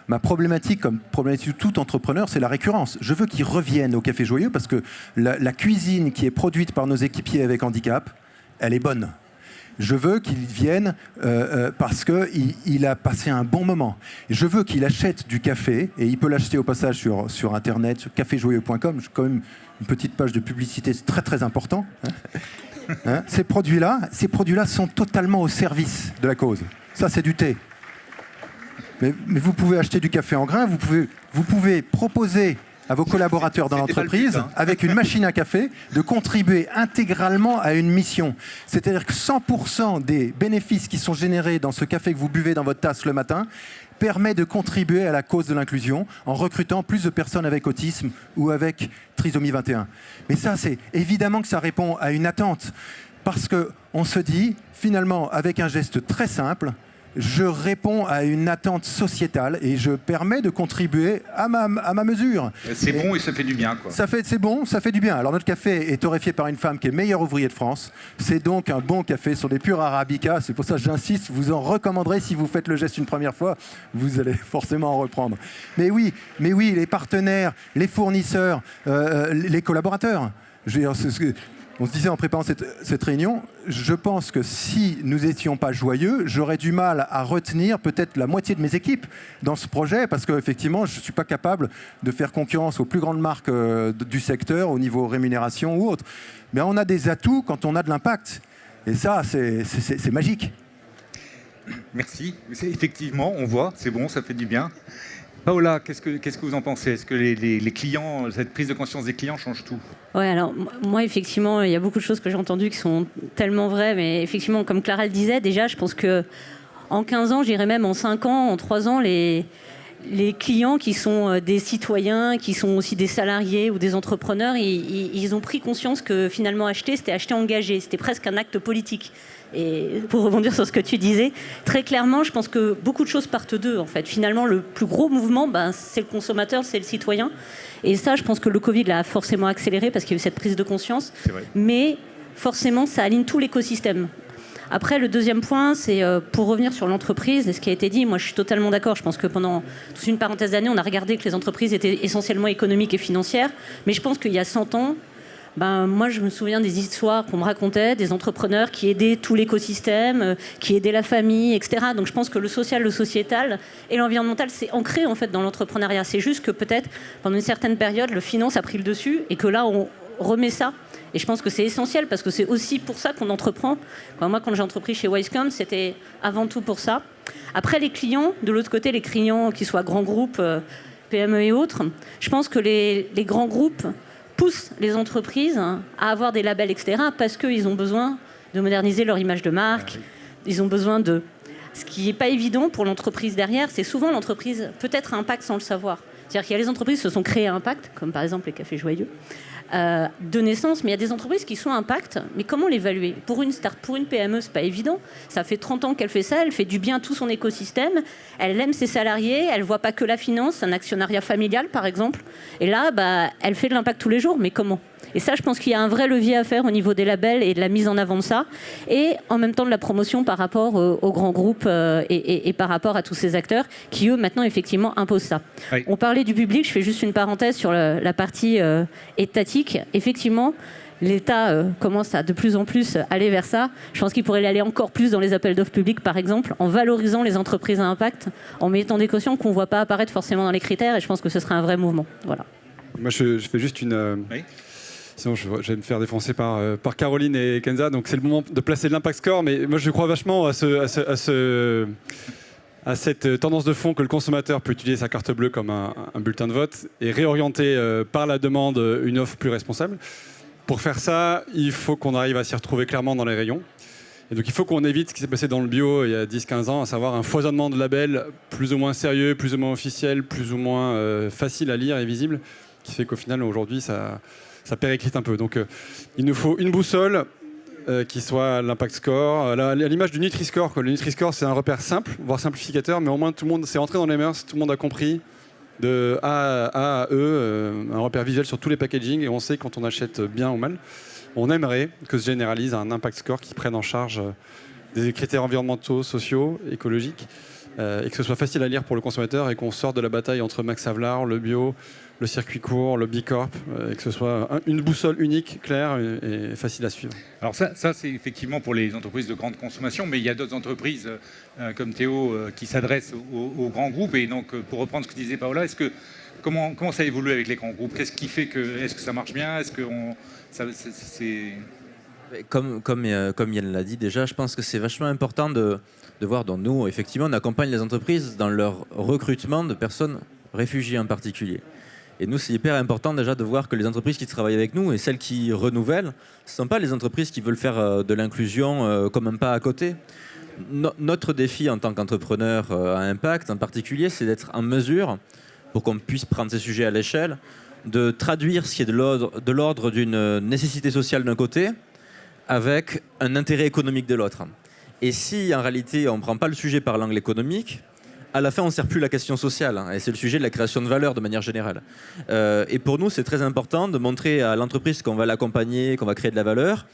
ma problématique, comme problématique de tout entrepreneur, c'est la récurrence. Je veux qu'ils reviennent au Café Joyeux parce que la cuisine qui est produite par nos équipiers avec handicap, elle est bonne. Je veux qu'il vienne parce qu'il a passé un bon moment. Je veux qu'il achète du café, et il peut l'acheter au passage sur Internet, sur caféjoyeux.com. J'ai quand même une petite page de publicité, c'est très très important. Ces produits-là sont totalement au service de la cause. Ça, c'est du thé. Mais vous pouvez acheter du café en grains, vous pouvez proposer à vos collaborateurs dans l'entreprise, avec une machine à café, de contribuer intégralement à une mission. C'est-à-dire que 100% des bénéfices qui sont générés dans ce café que vous buvez dans votre tasse le matin permet de contribuer à la cause de l'inclusion en recrutant plus de personnes avec autisme ou avec trisomie 21. Mais ça, c'est évidemment que ça répond à une attente. Parce qu'on se dit, finalement, avec un geste très simple, je réponds à une attente sociétale et je permets de contribuer à ma mesure. C'est bon et ça fait du bien, quoi. C'est bon, ça fait du bien. Alors notre café est torréfié par une femme qui est le meilleur ouvrier de France. C'est donc un bon café sur des purs Arabica. C'est pour ça que j'insiste, vous en recommanderez si vous faites le geste une première fois. Vous allez forcément en reprendre. Mais oui, les partenaires, les fournisseurs, les collaborateurs. Je veux dire, on se disait en préparant cette réunion, je pense que si nous n'étions pas joyeux, j'aurais du mal à retenir peut-être la moitié de mes équipes dans ce projet, parce qu'effectivement, je ne suis pas capable de faire concurrence aux plus grandes marques du secteur, au niveau rémunération ou autre. Mais on a des atouts quand on a de l'impact. Et ça, c'est magique. Merci. Effectivement, on voit, c'est bon, ça fait du bien. Paola, qu'est-ce que vous en pensez? Est-ce que les clients, cette prise de conscience des clients change tout? Ouais, alors moi, effectivement, il y a beaucoup de choses que j'ai entendues qui sont tellement vraies, mais effectivement, comme Clara le disait, déjà, je pense que en 15 ans, je dirais même en 5 ans, en 3 ans, les les clients qui sont des citoyens, qui sont aussi des salariés ou des entrepreneurs, ils ont pris conscience que finalement acheter, c'était acheter engagé, c'était presque un acte politique. Et pour rebondir sur ce que tu disais, très clairement, je pense que beaucoup de choses partent d'eux, en fait. Finalement, le plus gros mouvement, c'est le consommateur, c'est le citoyen. Et ça, je pense que le Covid l'a forcément accéléré parce qu'il y a eu cette prise de conscience. Mais forcément, ça aligne tout l'écosystème. Après, le deuxième point, c'est pour revenir sur l'entreprise et ce qui a été dit. Moi, je suis totalement d'accord. Je pense que pendant toute une parenthèse d'années, on a regardé que les entreprises étaient essentiellement économiques et financières. Mais je pense qu'il y a 100 ans, moi, je me souviens des histoires qu'on me racontait, des entrepreneurs qui aidaient tout l'écosystème, qui aidaient la famille, etc. Donc, je pense que le social, le sociétal et l'environnemental, c'est ancré en fait dans l'entrepreneuriat. C'est juste que peut-être pendant une certaine période, le finance a pris le dessus et que là, on remet ça. Et je pense que c'est essentiel parce que c'est aussi pour ça qu'on entreprend. Moi, quand j'ai entrepris chez Wisecom, c'était avant tout pour ça. Après, les clients, de l'autre côté, les clients qui soient grands groupes, PME et autres, je pense que les grands groupes poussent les entreprises à avoir des labels, etc. parce qu'ils ont besoin de moderniser leur image de marque. Ils ont besoin de... Ce qui n'est pas évident pour l'entreprise derrière, c'est souvent l'entreprise peut-être à impact sans le savoir. C'est-à-dire qu'il y a les entreprises qui se sont créées à impact, comme par exemple les Cafés Joyeux, de naissance, mais il y a des entreprises qui sont à impact, mais comment l'évaluer ? Pour une PME, c'est pas évident. Ça fait 30 ans qu'elle fait ça, elle fait du bien à tout son écosystème, elle aime ses salariés, elle voit pas que la finance, un actionnariat familial par exemple, et là, elle fait de l'impact tous les jours, mais comment ? Et ça, je pense qu'il y a un vrai levier à faire au niveau des labels et de la mise en avant de ça, et en même temps de la promotion par rapport aux grands groupes et par rapport à tous ces acteurs qui, eux, maintenant, effectivement, imposent ça. Oui. On parlait du public, je fais juste une parenthèse sur la partie étatique. Effectivement, l'État commence à de plus en plus aller vers ça. Je pense qu'il pourrait aller encore plus dans les appels d'offres publics, par exemple, en valorisant les entreprises à impact, en mettant des cautions qu'on ne voit pas apparaître forcément dans les critères, et je pense que ce serait un vrai mouvement. Voilà. Moi, je fais juste une... Oui. Sinon, je vais me faire défoncer par Caroline et Kenza. Donc, c'est le moment de placer de l'impact score. Mais moi, je crois vachement à cette tendance de fond que le consommateur peut utiliser sa carte bleue comme un bulletin de vote et réorienter par la demande une offre plus responsable. Pour faire ça, il faut qu'on arrive à s'y retrouver clairement dans les rayons. Et donc, il faut qu'on évite ce qui s'est passé dans le bio il y a 10-15 ans, à savoir un foisonnement de labels plus ou moins sérieux, plus ou moins officiels, plus ou moins facile à lire et visible, qui fait qu'au final, aujourd'hui, ça périclite un peu. Donc, il nous faut une boussole qui soit l'impact score. À l'image du Nutri-Score. Le Nutri-Score, c'est un repère simple, voire simplificateur, mais au moins tout le monde s'est rentré dans les mœurs, tout le monde a compris de A à E, un repère visuel sur tous les packaging, et on sait quand on achète bien ou mal. On aimerait que se généralise un impact score qui prenne en charge des critères environnementaux, sociaux, écologiques, et que ce soit facile à lire pour le consommateur et qu'on sorte de la bataille entre Max Havelaar, le bio, le circuit court, le Bicorp, et que ce soit une boussole unique, claire et facile à suivre. Alors ça c'est effectivement pour les entreprises de grande consommation, mais il y a d'autres entreprises comme Théo qui s'adressent aux grands groupes. Et donc, pour reprendre ce que disait Paola, comment ça évolue avec les grands groupes ? Qu'est-ce qui fait est-ce que ça marche bien ? Est-ce que Comme Yann l'a dit déjà, je pense que c'est vachement important de voir. Donc nous, effectivement, on accompagne les entreprises dans leur recrutement de personnes réfugiées en particulier. Et nous, c'est hyper important déjà de voir que les entreprises qui travaillent avec nous et celles qui renouvellent, ce ne sont pas les entreprises qui veulent faire de l'inclusion comme un pas à côté. Notre défi en tant qu'entrepreneur à impact en particulier, c'est d'être en mesure, pour qu'on puisse prendre ces sujets à l'échelle, de traduire ce qui est de l'ordre d'une nécessité sociale d'un côté avec un intérêt économique de l'autre. Et si en réalité on ne prend pas le sujet par l'angle économique, à la fin, on ne sert plus la question sociale, et c'est le sujet de la création de valeur de manière générale. Et pour nous, c'est très important de montrer à l'entreprise qu'on va l'accompagner, qu'on va créer de la valeur.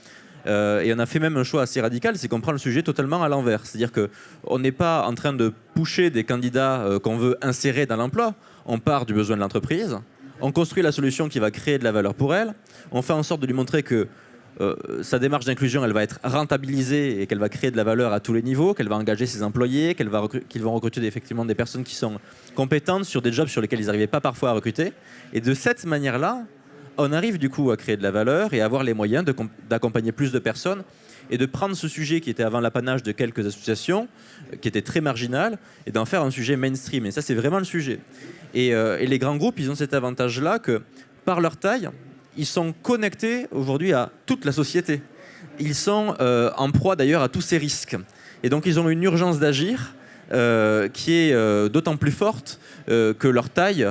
Et on a fait même un choix assez radical, c'est qu'on prend le sujet totalement à l'envers. C'est-à-dire qu'on n'est pas en train de pusher des candidats qu'on veut insérer dans l'emploi. On part du besoin de l'entreprise, on construit la solution qui va créer de la valeur pour elle, on fait en sorte de lui montrer que sa démarche d'inclusion, elle va être rentabilisée et qu'elle va créer de la valeur à tous les niveaux, qu'elle va engager ses employés, qu'ils vont recruter effectivement des personnes qui sont compétentes sur des jobs sur lesquels ils n'arrivaient pas parfois à recruter. Et de cette manière-là, on arrive du coup à créer de la valeur et à avoir les moyens d'accompagner plus de personnes et de prendre ce sujet qui était avant l'apanage de quelques associations, qui était très marginal, et d'en faire un sujet mainstream. Et ça, c'est vraiment le sujet. Et les grands groupes, ils ont cet avantage-là que, par leur taille, ils sont connectés aujourd'hui à toute la société. Ils sont en proie d'ailleurs à tous ces risques. Et donc ils ont une urgence d'agir qui est d'autant plus forte que leur taille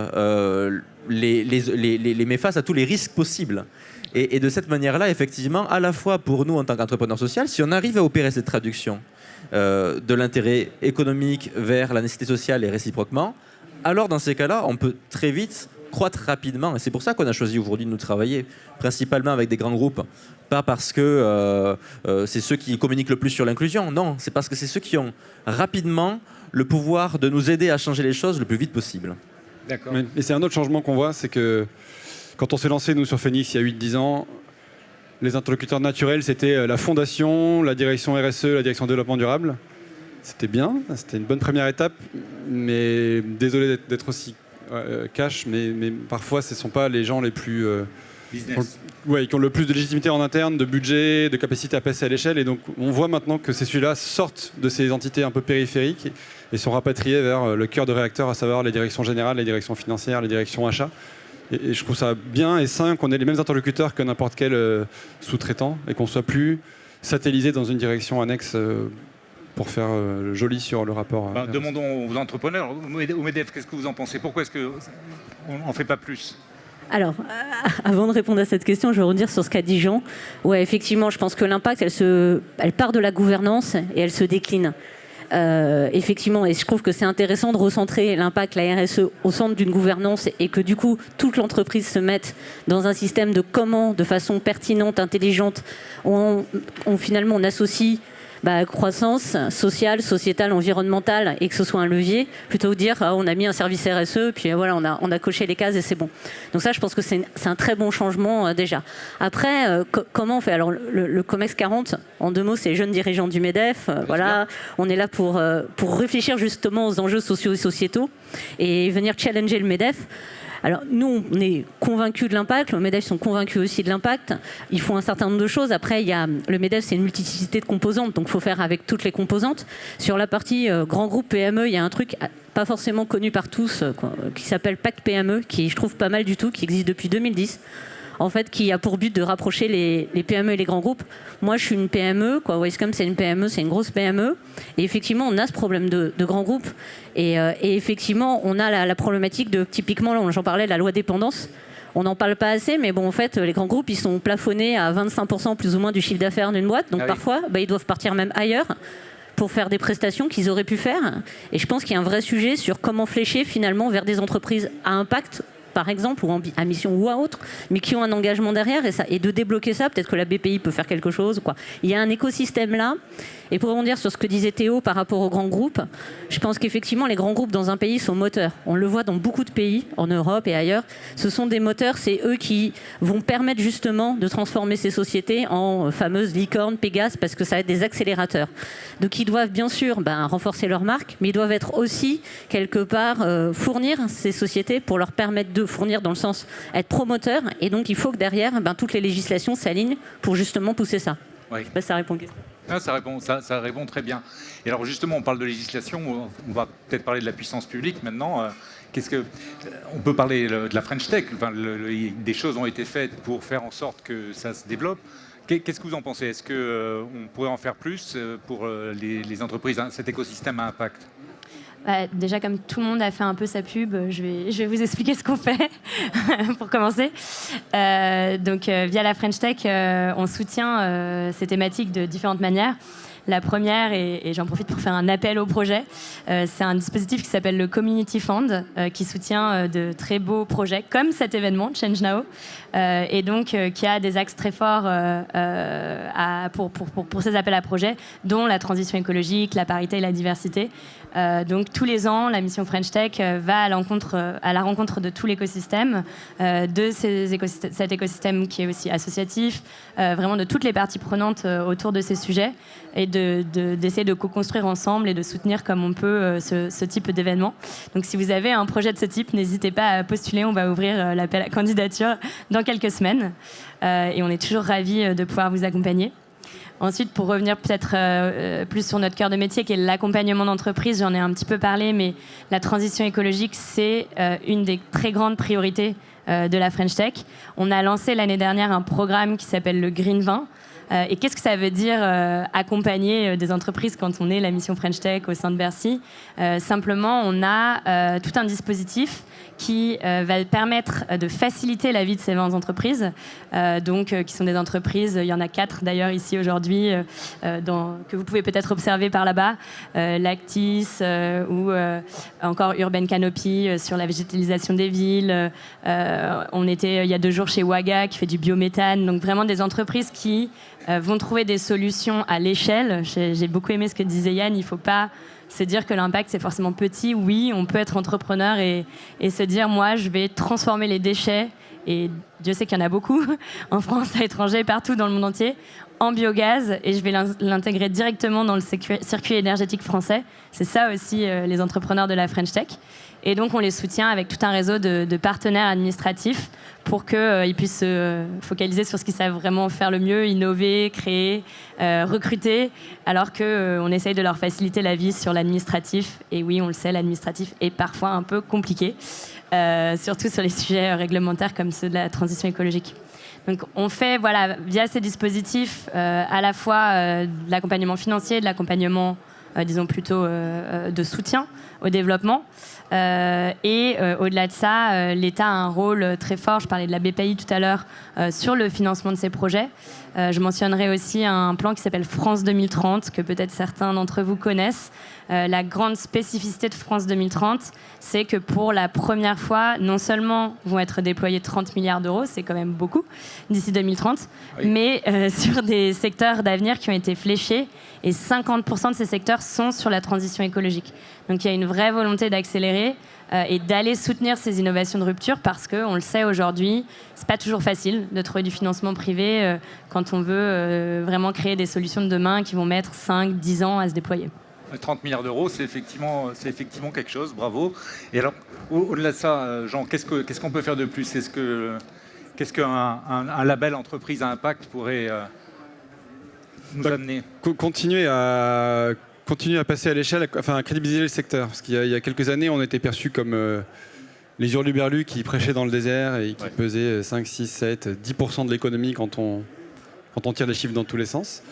les met face à tous les risques possibles. Et de cette manière-là, effectivement, à la fois pour nous en tant qu'entrepreneurs sociaux, si on arrive à opérer cette traduction de l'intérêt économique vers la nécessité sociale et réciproquement, alors dans ces cas-là, on peut très vite croître rapidement. Et c'est pour ça qu'on a choisi aujourd'hui de nous travailler principalement avec des grands groupes. Pas parce que c'est ceux qui communiquent le plus sur l'inclusion, non, c'est parce que c'est ceux qui ont rapidement le pouvoir de nous aider à changer les choses le plus vite possible. D'accord. Et c'est un autre changement qu'on voit, c'est que quand on s'est lancé, nous, sur Phoenix, il y a 8-10 ans, les interlocuteurs naturels, c'était la fondation, la direction RSE, la direction développement durable. C'était bien, c'était une bonne première étape, mais désolé d'être aussi cash, mais parfois, ce ne sont pas les gens les plus... Business. qui ont le plus de légitimité en interne, de budget, de capacité à passer à l'échelle. Et donc, on voit maintenant que ces sujets-là sortent de ces entités un peu périphériques et sont rapatriés vers le cœur de réacteur, à savoir les directions générales, les directions financières, les directions achats. Et je trouve ça bien et sain qu'on ait les mêmes interlocuteurs que n'importe quel sous-traitant et qu'on ne soit plus satellisé dans une direction annexe pour faire joli sur le rapport. Demandons aux entrepreneurs, au MEDEF, qu'est-ce que vous en pensez? Pourquoi est-ce qu'on n'en fait pas plus? Alors, avant de répondre à cette question, je vais revenir sur ce qu'a dit Jean. Ouais, effectivement, je pense que l'impact, elle part de la gouvernance et elle se décline. Effectivement, et je trouve que c'est intéressant de recentrer l'impact, la RSE, au centre d'une gouvernance et que du coup, toute l'entreprise se mette dans un système de comment, de façon pertinente, intelligente, finalement on associe croissance sociale, sociétale, environnementale et que ce soit un levier, plutôt que de dire on a mis un service RSE, puis voilà, on a coché les cases et c'est bon. Donc ça, je pense que c'est un très bon changement déjà. Après, comment on fait? Alors le COMEX 40, en 2 mots, c'est jeunes dirigeants du MEDEF. Voilà, on est là pour réfléchir justement aux enjeux sociaux et sociétaux et venir challenger le MEDEF. Alors nous, on est convaincus de l'impact, le MEDEF sont convaincus aussi de l'impact. Ils font un certain nombre de choses. Après, le MEDEF, c'est une multiplicité de composantes, donc il faut faire avec toutes les composantes. Sur la partie grand groupe PME, il y a un truc pas forcément connu par tous, qui s'appelle Pacte PME, qui je trouve pas mal du tout, qui existe depuis 2010. En fait, qui a pour but de rapprocher les PME et les grands groupes. Moi, je suis une PME, Wescom, c'est une PME, c'est une grosse PME. Et effectivement, on a ce problème de grands groupes. Et effectivement, on a la problématique de, typiquement, là, j'en parlais, la loi dépendance. On n'en parle pas assez, mais bon, en fait, les grands groupes, ils sont plafonnés à 25% plus ou moins du chiffre d'affaires d'une boîte. Donc parfois, ils doivent partir même ailleurs pour faire des prestations qu'ils auraient pu faire. Et je pense qu'il y a un vrai sujet sur comment flécher finalement vers des entreprises à impact, par exemple, ou à mission ou à autre, mais qui ont un engagement derrière et de débloquer ça, peut-être que la BPI peut faire quelque chose. Il y a un écosystème là. Et pour rebondir sur ce que disait Théo par rapport aux grands groupes, je pense qu'effectivement, les grands groupes dans un pays sont moteurs. On le voit dans beaucoup de pays, en Europe et ailleurs. Ce sont des moteurs, c'est eux qui vont permettre justement de transformer ces sociétés en fameuses licornes, Pégase, parce que ça va être des accélérateurs. Donc ils doivent bien sûr renforcer leur marque, mais ils doivent être aussi, quelque part, fournir ces sociétés pour leur permettre de fournir dans le sens être promoteurs. Et donc il faut que derrière, toutes les législations s'alignent pour justement pousser ça. Oui. Je sais pas si ça répond à la question. Ça répond très bien. Et alors justement, on parle de législation, on va peut-être parler de la puissance publique maintenant. On peut parler de la French Tech, des choses ont été faites pour faire en sorte que ça se développe. Qu'est-ce que vous en pensez? Est-ce qu'on pourrait en faire plus pour les entreprises, cet écosystème à impact? Déjà, comme tout le monde a fait un peu sa pub, je vais vous expliquer ce qu'on fait pour commencer. Donc, via la French Tech, on soutient ces thématiques de différentes manières. La première, et j'en profite pour faire un appel au projet, c'est un dispositif qui s'appelle le Community Fund, qui soutient de très beaux projets comme cet événement, Change Now, et donc qui a des axes très forts pour ces appels à projets, dont la transition écologique, la parité et la diversité. Donc tous les ans, la mission French Tech va à la rencontre de tout l'écosystème, cet écosystème qui est aussi associatif, vraiment de toutes les parties prenantes autour de ces sujets, et d'essayer de co-construire ensemble et de soutenir comme on peut ce type d'événement. Donc si vous avez un projet de ce type, n'hésitez pas à postuler, on va ouvrir l'appel à candidature dans quelques semaines, et on est toujours ravis de pouvoir vous accompagner. Ensuite, pour revenir peut-être plus sur notre cœur de métier, qui est l'accompagnement d'entreprise, j'en ai un petit peu parlé, mais la transition écologique, c'est une des très grandes priorités de la French Tech. On a lancé l'année dernière un programme qui s'appelle le Green 20. Et qu'est-ce que ça veut dire accompagner des entreprises quand on est la mission French Tech au sein de Bercy? Simplement, on a tout un dispositif qui va permettre de faciliter la vie de ces 20 entreprises, qui sont des entreprises, il y en a 4 d'ailleurs ici aujourd'hui, que vous pouvez peut-être observer par là-bas, Lactis ou encore Urban Canopy sur la végétalisation des villes. On était il y a 2 jours chez Waga qui fait du biométhane, donc vraiment des entreprises qui vont trouver des solutions à l'échelle. J'ai beaucoup aimé ce que disait Yann, il ne faut pas se dire que l'impact c'est forcément petit. Oui, on peut être entrepreneur et se dire moi je vais transformer les déchets, et Dieu sait qu'il y en a beaucoup en France, à l'étranger, partout dans le monde entier, en biogaz, et je vais l'intégrer directement dans le circuit énergétique français. C'est ça aussi les entrepreneurs de la French Tech. Et donc on les soutient avec tout un réseau de partenaires administratifs pour qu'ils puissent se focaliser sur ce qu'ils savent vraiment faire le mieux, innover, créer, recruter, alors qu'on essaye de leur faciliter la vie sur l'administratif. Et oui, on le sait, l'administratif est parfois un peu compliqué, surtout sur les sujets réglementaires comme ceux de la transition écologique. Donc on fait, via ces dispositifs, à la fois de l'accompagnement financier, de l'accompagnement, disons plutôt, de soutien au développement. Au-delà de ça, l'État a un rôle très fort. Je parlais de la BPI tout à l'heure sur le financement de ces projets. Je mentionnerai aussi un plan qui s'appelle France 2030, que peut-être certains d'entre vous connaissent. La grande spécificité de France 2030, c'est que pour la première fois, non seulement vont être déployés 30 milliards d'euros, c'est quand même beaucoup, d'ici 2030, oui, mais sur des secteurs d'avenir qui ont été fléchés, et 50% de ces secteurs sont sur la transition écologique. Donc il y a une vraie volonté d'accélérer et d'aller soutenir ces innovations de rupture, parce qu'on le sait aujourd'hui, c'est pas toujours facile de trouver du financement privé quand on veut vraiment créer des solutions de demain qui vont mettre 5-10 ans à se déployer. 30 milliards d'euros, c'est effectivement quelque chose, bravo. Et alors, au-delà de ça, Jean, qu'est-ce qu'on peut faire de plus? Qu'est-ce qu'un label entreprise à impact pourrait nous amener? Continuer à passer à l'échelle, à crédibiliser le secteur. Parce qu'il y a quelques années, on était perçus comme les hurluberlus qui prêchaient dans le désert et qui pesaient 5, 6, 7, 10% de l'économie quand on tire les chiffres dans tous les sens.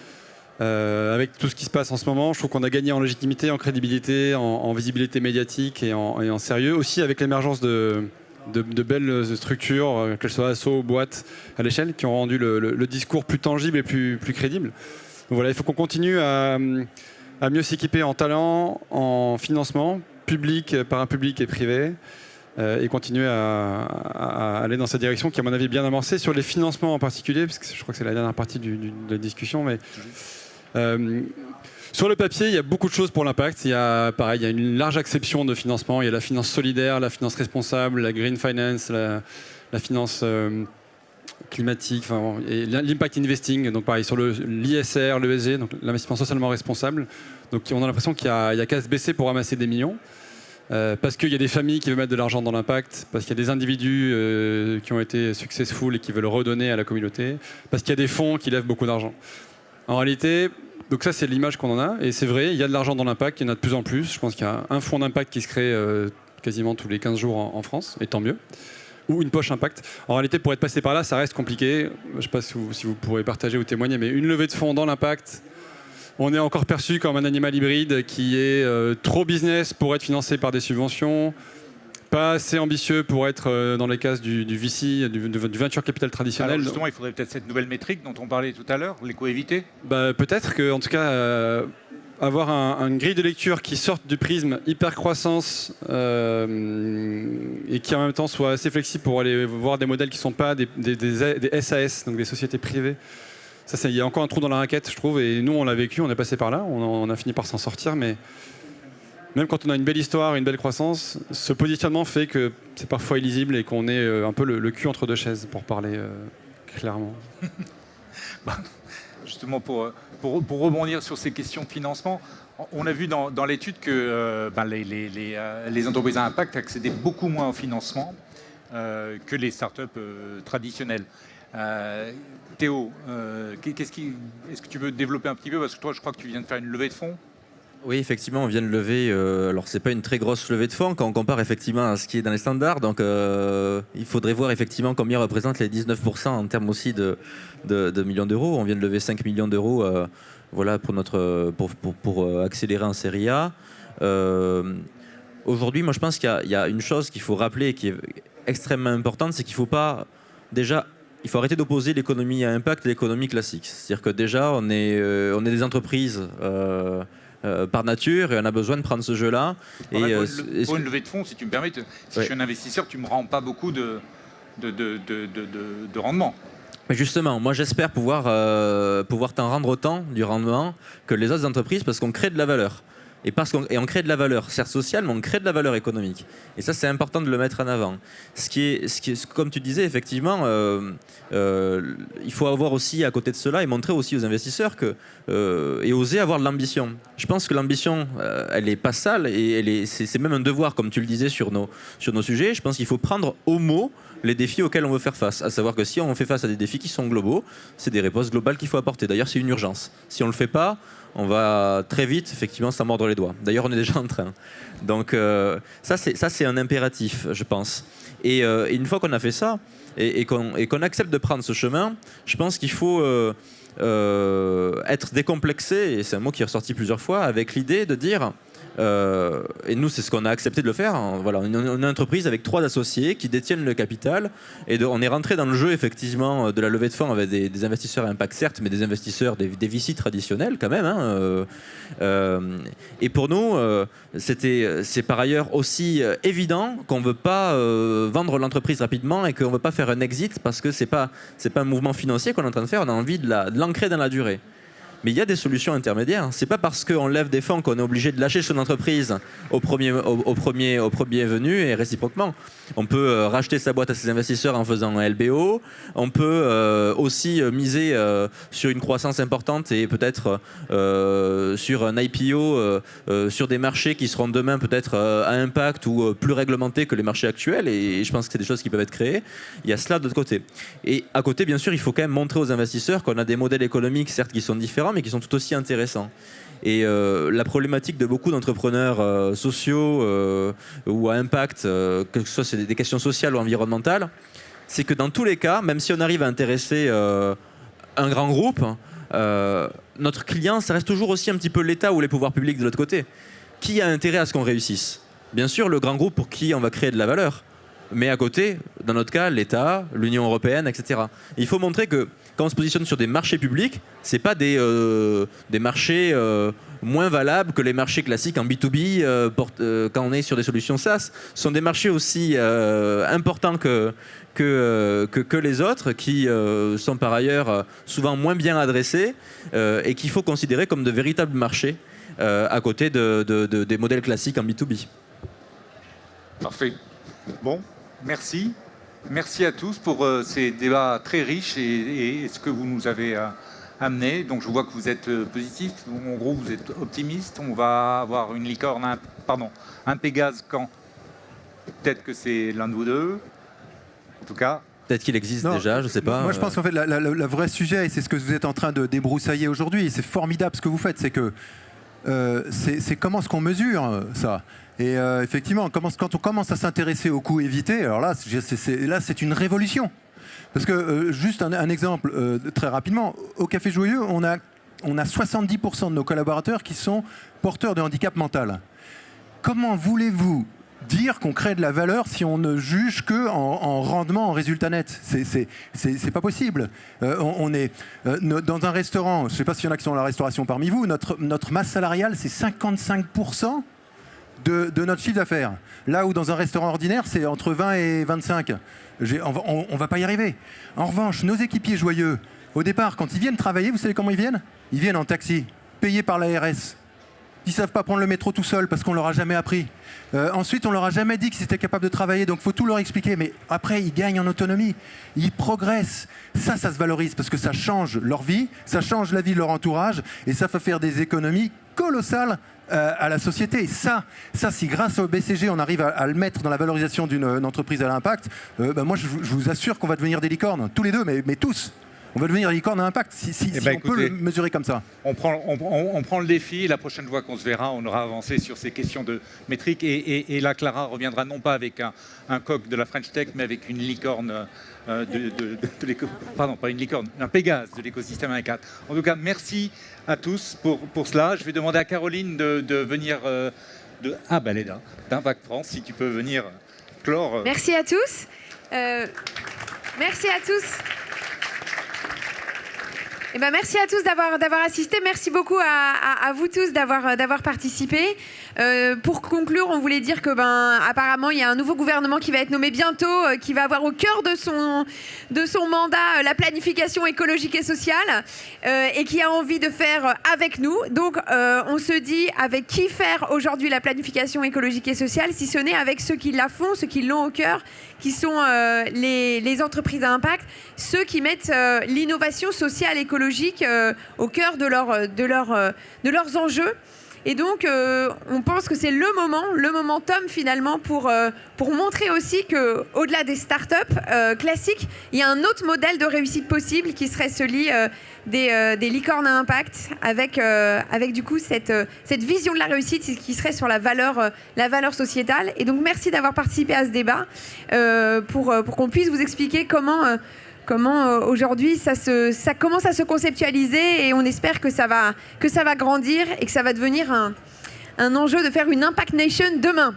Avec tout ce qui se passe en ce moment, je trouve qu'on a gagné en légitimité, en crédibilité, en visibilité médiatique et en sérieux. Aussi avec l'émergence de belles structures, qu'elles soient assos, boîtes à l'échelle, qui ont rendu le discours plus tangible et plus crédible. Donc voilà, il faut qu'on continue à mieux s'équiper en talent, en financement, public, parapublic et privé, et continuer à aller dans cette direction qui, à mon avis, est bien amorcée. Sur les financements en particulier, parce que je crois que c'est la dernière partie de la discussion, mais sur le papier, il y a beaucoup de choses pour l'impact. Il y a une large acception de financement. Il y a la finance solidaire, la finance responsable, la green finance, la finance climatique, et l'impact investing. Donc pareil, sur l'ISR, l'ESG, donc l'investissement socialement responsable. Donc on a l'impression qu'il y a qu'à se baisser pour ramasser des millions. Parce qu'il y a des familles qui veulent mettre de l'argent dans l'impact, parce qu'il y a des individus qui ont été successful et qui veulent redonner à la communauté, parce qu'il y a des fonds qui lèvent beaucoup d'argent. En réalité, donc ça c'est l'image qu'on en a, et c'est vrai, il y a de l'argent dans l'impact, il y en a de plus en plus. Je pense qu'il y a un fonds d'impact qui se crée quasiment tous les 15 jours en France, et tant mieux. Ou une poche impact. En réalité, pour être passé par là, ça reste compliqué. Je ne sais pas si vous pourrez partager ou témoigner, mais une levée de fonds dans l'impact, on est encore perçu comme un animal hybride qui est trop business pour être financé par des subventions, pas assez ambitieux pour être dans les cases du VC, du venture capital traditionnel. Alors justement, il faudrait peut-être cette nouvelle métrique dont on parlait tout à l'heure, l'éco-évité. Peut-être que, en tout cas, avoir une grille de lecture qui sorte du prisme hyper-croissance et qui en même temps soit assez flexible pour aller voir des modèles qui ne sont pas des SAS, donc des sociétés privées. Ça, il y a encore un trou dans la raquette, je trouve, et nous, on l'a vécu, on est passé par là, on a fini par s'en sortir, mais même quand on a une belle histoire, une belle croissance, ce positionnement fait que c'est parfois illisible et qu'on est un peu le cul entre deux chaises, pour parler clairement. Justement, pour rebondir sur ces questions de financement, on a vu dans l'étude que les entreprises à impact accédaient beaucoup moins au financement que les startups traditionnelles. Théo, est-ce que tu veux développer un petit peu? Parce que toi, je crois que tu viens de faire une levée de fonds. Oui, effectivement, on vient de lever. Alors, c'est pas une très grosse levée de fonds quand on compare effectivement à ce qui est dans les standards. Donc, il faudrait voir effectivement combien représentent les 19% en termes aussi de millions d'euros. On vient de lever 5 millions d'euros, voilà, pour accélérer en série A. Aujourd'hui, moi, je pense qu'il y a une chose qu'il faut rappeler qui est extrêmement importante, c'est qu'il faut pas déjà. Il faut arrêter d'opposer l'économie à impact et l'économie classique. C'est-à-dire que déjà, on est des entreprises par nature et on a besoin de prendre ce jeu-là. Pour une levée de fonds, si tu me permets, si je suis un investisseur, tu ne me rends pas beaucoup de rendement. Mais justement, moi j'espère pouvoir t'en rendre autant du rendement que les autres entreprises parce qu'on crée de la valeur. Et on crée de la valeur, certes sociale, mais on crée de la valeur économique. Et ça, c'est important de le mettre en avant. Comme tu disais, effectivement, il faut avoir aussi à côté de cela et montrer aussi aux investisseurs et oser avoir de l'ambition. Je pense que l'ambition, elle n'est pas sale et c'est même un devoir, comme tu le disais sur nos sujets. Je pense qu'il faut prendre au mot les défis auxquels on veut faire face. À savoir que si on fait face à des défis qui sont globaux, c'est des réponses globales qu'il faut apporter. D'ailleurs, c'est une urgence. Si on ne le fait pas, on va très vite, effectivement, s'en mordre les doigts. D'ailleurs, on est déjà en train. Donc, ça, c'est un impératif, je pense. Et une fois qu'on a fait ça, et qu'on accepte de prendre ce chemin, je pense qu'il faut être décomplexé, et c'est un mot qui est ressorti plusieurs fois, avec l'idée de dire... et nous, c'est ce qu'on a accepté de le faire. Voilà, on est une entreprise avec 3 associés qui détiennent le capital. Et on est rentré dans le jeu, effectivement, de la levée de fonds avec des investisseurs à impact, certes, mais des investisseurs, des VC traditionnels, quand même. Et pour nous, c'est par ailleurs aussi évident qu'on ne veut pas vendre l'entreprise rapidement et qu'on ne veut pas faire un exit parce que ce n'est pas un mouvement financier qu'on est en train de faire. On a envie de l'ancrer dans la durée. Mais il y a des solutions intermédiaires. C'est pas parce qu'on lève des fonds qu'on est obligé de lâcher son entreprise au premier venu et réciproquement. On peut racheter sa boîte à ses investisseurs en faisant un LBO. On peut aussi miser sur une croissance importante et peut-être sur un IPO sur des marchés qui seront demain peut-être à impact ou plus réglementés que les marchés actuels. Et je pense que c'est des choses qui peuvent être créées. Il y a cela de l'autre côté. Et à côté, bien sûr, il faut quand même montrer aux investisseurs qu'on a des modèles économiques, certes, qui sont différents, mais qui sont tout aussi intéressants. Et la problématique de beaucoup d'entrepreneurs sociaux ou à impact, que ce soit c'est des questions sociales ou environnementales, c'est que dans tous les cas, même si on arrive à intéresser un grand groupe, notre client, ça reste toujours aussi un petit peu l'État ou les pouvoirs publics de l'autre côté. Qui a intérêt à ce qu'on réussisse? Bien sûr, le grand groupe pour qui on va créer de la valeur. Mais à côté, dans notre cas, l'État, l'Union européenne, etc. Il faut montrer que quand on se positionne sur des marchés publics, ce n'est pas des marchés moins valables que les marchés classiques en B2B quand on est sur des solutions SaaS. Ce sont des marchés aussi importants que les autres, qui sont par ailleurs souvent moins bien adressés et qu'il faut considérer comme de véritables marchés à côté des modèles classiques en B2B. Parfait. Bon. Merci. Merci à tous pour ces débats très riches et ce que vous nous avez amené. Donc je vois que vous êtes positif. En gros, vous êtes optimiste. On va avoir une licorne, un Pégase quand? Peut-être que c'est l'un de vous deux. En tout cas. Peut-être qu'il existe déjà, je ne sais pas. Moi, je pense qu'en fait, le vrai sujet, et c'est ce que vous êtes en train de débroussailler aujourd'hui, et c'est formidable ce que vous faites, c'est que c'est comment est-ce qu'on mesure ça? Et effectivement, quand on commence à s'intéresser aux coûts évités, alors là, c'est une révolution. Parce que, juste un exemple très rapidement, au Café Joyeux, on a 70% de nos collaborateurs qui sont porteurs de handicap mental. Comment voulez-vous dire qu'on crée de la valeur si on ne juge qu'en rendement, en résultat net? C'est pas possible. On est dans un restaurant, je ne sais pas s'il y en a qui sont dans la restauration parmi vous, notre masse salariale, c'est 55% de notre chiffre d'affaires. Là où dans un restaurant ordinaire, c'est entre 20 et 25. On ne va pas y arriver. En revanche, nos équipiers joyeux, au départ, quand ils viennent travailler, vous savez comment ils viennent? Ils viennent en taxi, payés par l'ARS. Ils ne savent pas prendre le métro tout seul parce qu'on ne leur a jamais appris. Ensuite, on ne leur a jamais dit qu'ils étaient capables de travailler, donc il faut tout leur expliquer. Mais après, ils gagnent en autonomie, ils progressent. Ça se valorise parce que ça change leur vie, ça change la vie de leur entourage et ça fait faire des économies colossales à la société. Et ça, si grâce au BCG, on arrive à le mettre dans la valorisation d'une entreprise à l'impact, moi, je vous assure qu'on va devenir des licornes. Tous les deux, mais tous. On va devenir une licorne à impact, si on peut le mesurer comme ça. On prend le défi, et la prochaine fois qu'on se verra, on aura avancé sur ces questions de métrique, et là, Clara reviendra non pas avec un coq de la French Tech, mais avec une licorne pardon, pas une licorne, un Pégase de l'écosystème 1.4. En tout cas, merci à tous pour cela. Je vais demander à Caroline de venir elle est là, d'Impact France, si tu peux venir clore. Merci à tous. Merci à tous. Merci à tous d'avoir assisté. Merci beaucoup à vous tous d'avoir participé. Pour conclure, on voulait dire que apparemment il y a un nouveau gouvernement qui va être nommé bientôt, qui va avoir au cœur de son mandat la planification écologique et sociale, et qui a envie de faire avec nous. Donc on se dit avec qui faire aujourd'hui la planification écologique et sociale, si ce n'est avec ceux qui la font, ceux qui l'ont au cœur, qui sont les entreprises à impact, ceux qui mettent l'innovation sociale écologique au cœur de leurs enjeux. Et donc, on pense que c'est le momentum finalement pour montrer aussi qu'au-delà des startups classiques, il y a un autre modèle de réussite possible qui serait celui des licornes à impact, avec du coup cette vision de la réussite qui serait sur la valeur sociétale. Et donc, merci d'avoir participé à ce débat pour qu'on puisse vous expliquer comment aujourd'hui ça commence à se conceptualiser, et on espère que ça va grandir et que ça va devenir un enjeu de faire une Impact Nation demain.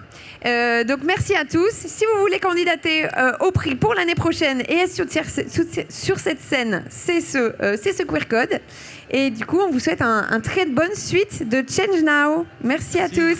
Donc merci à tous. Si vous voulez candidater au prix pour l'année prochaine et être sur cette scène, c'est ce QR code. Et du coup, on vous souhaite un très bonne suite de Change Now. Merci à tous.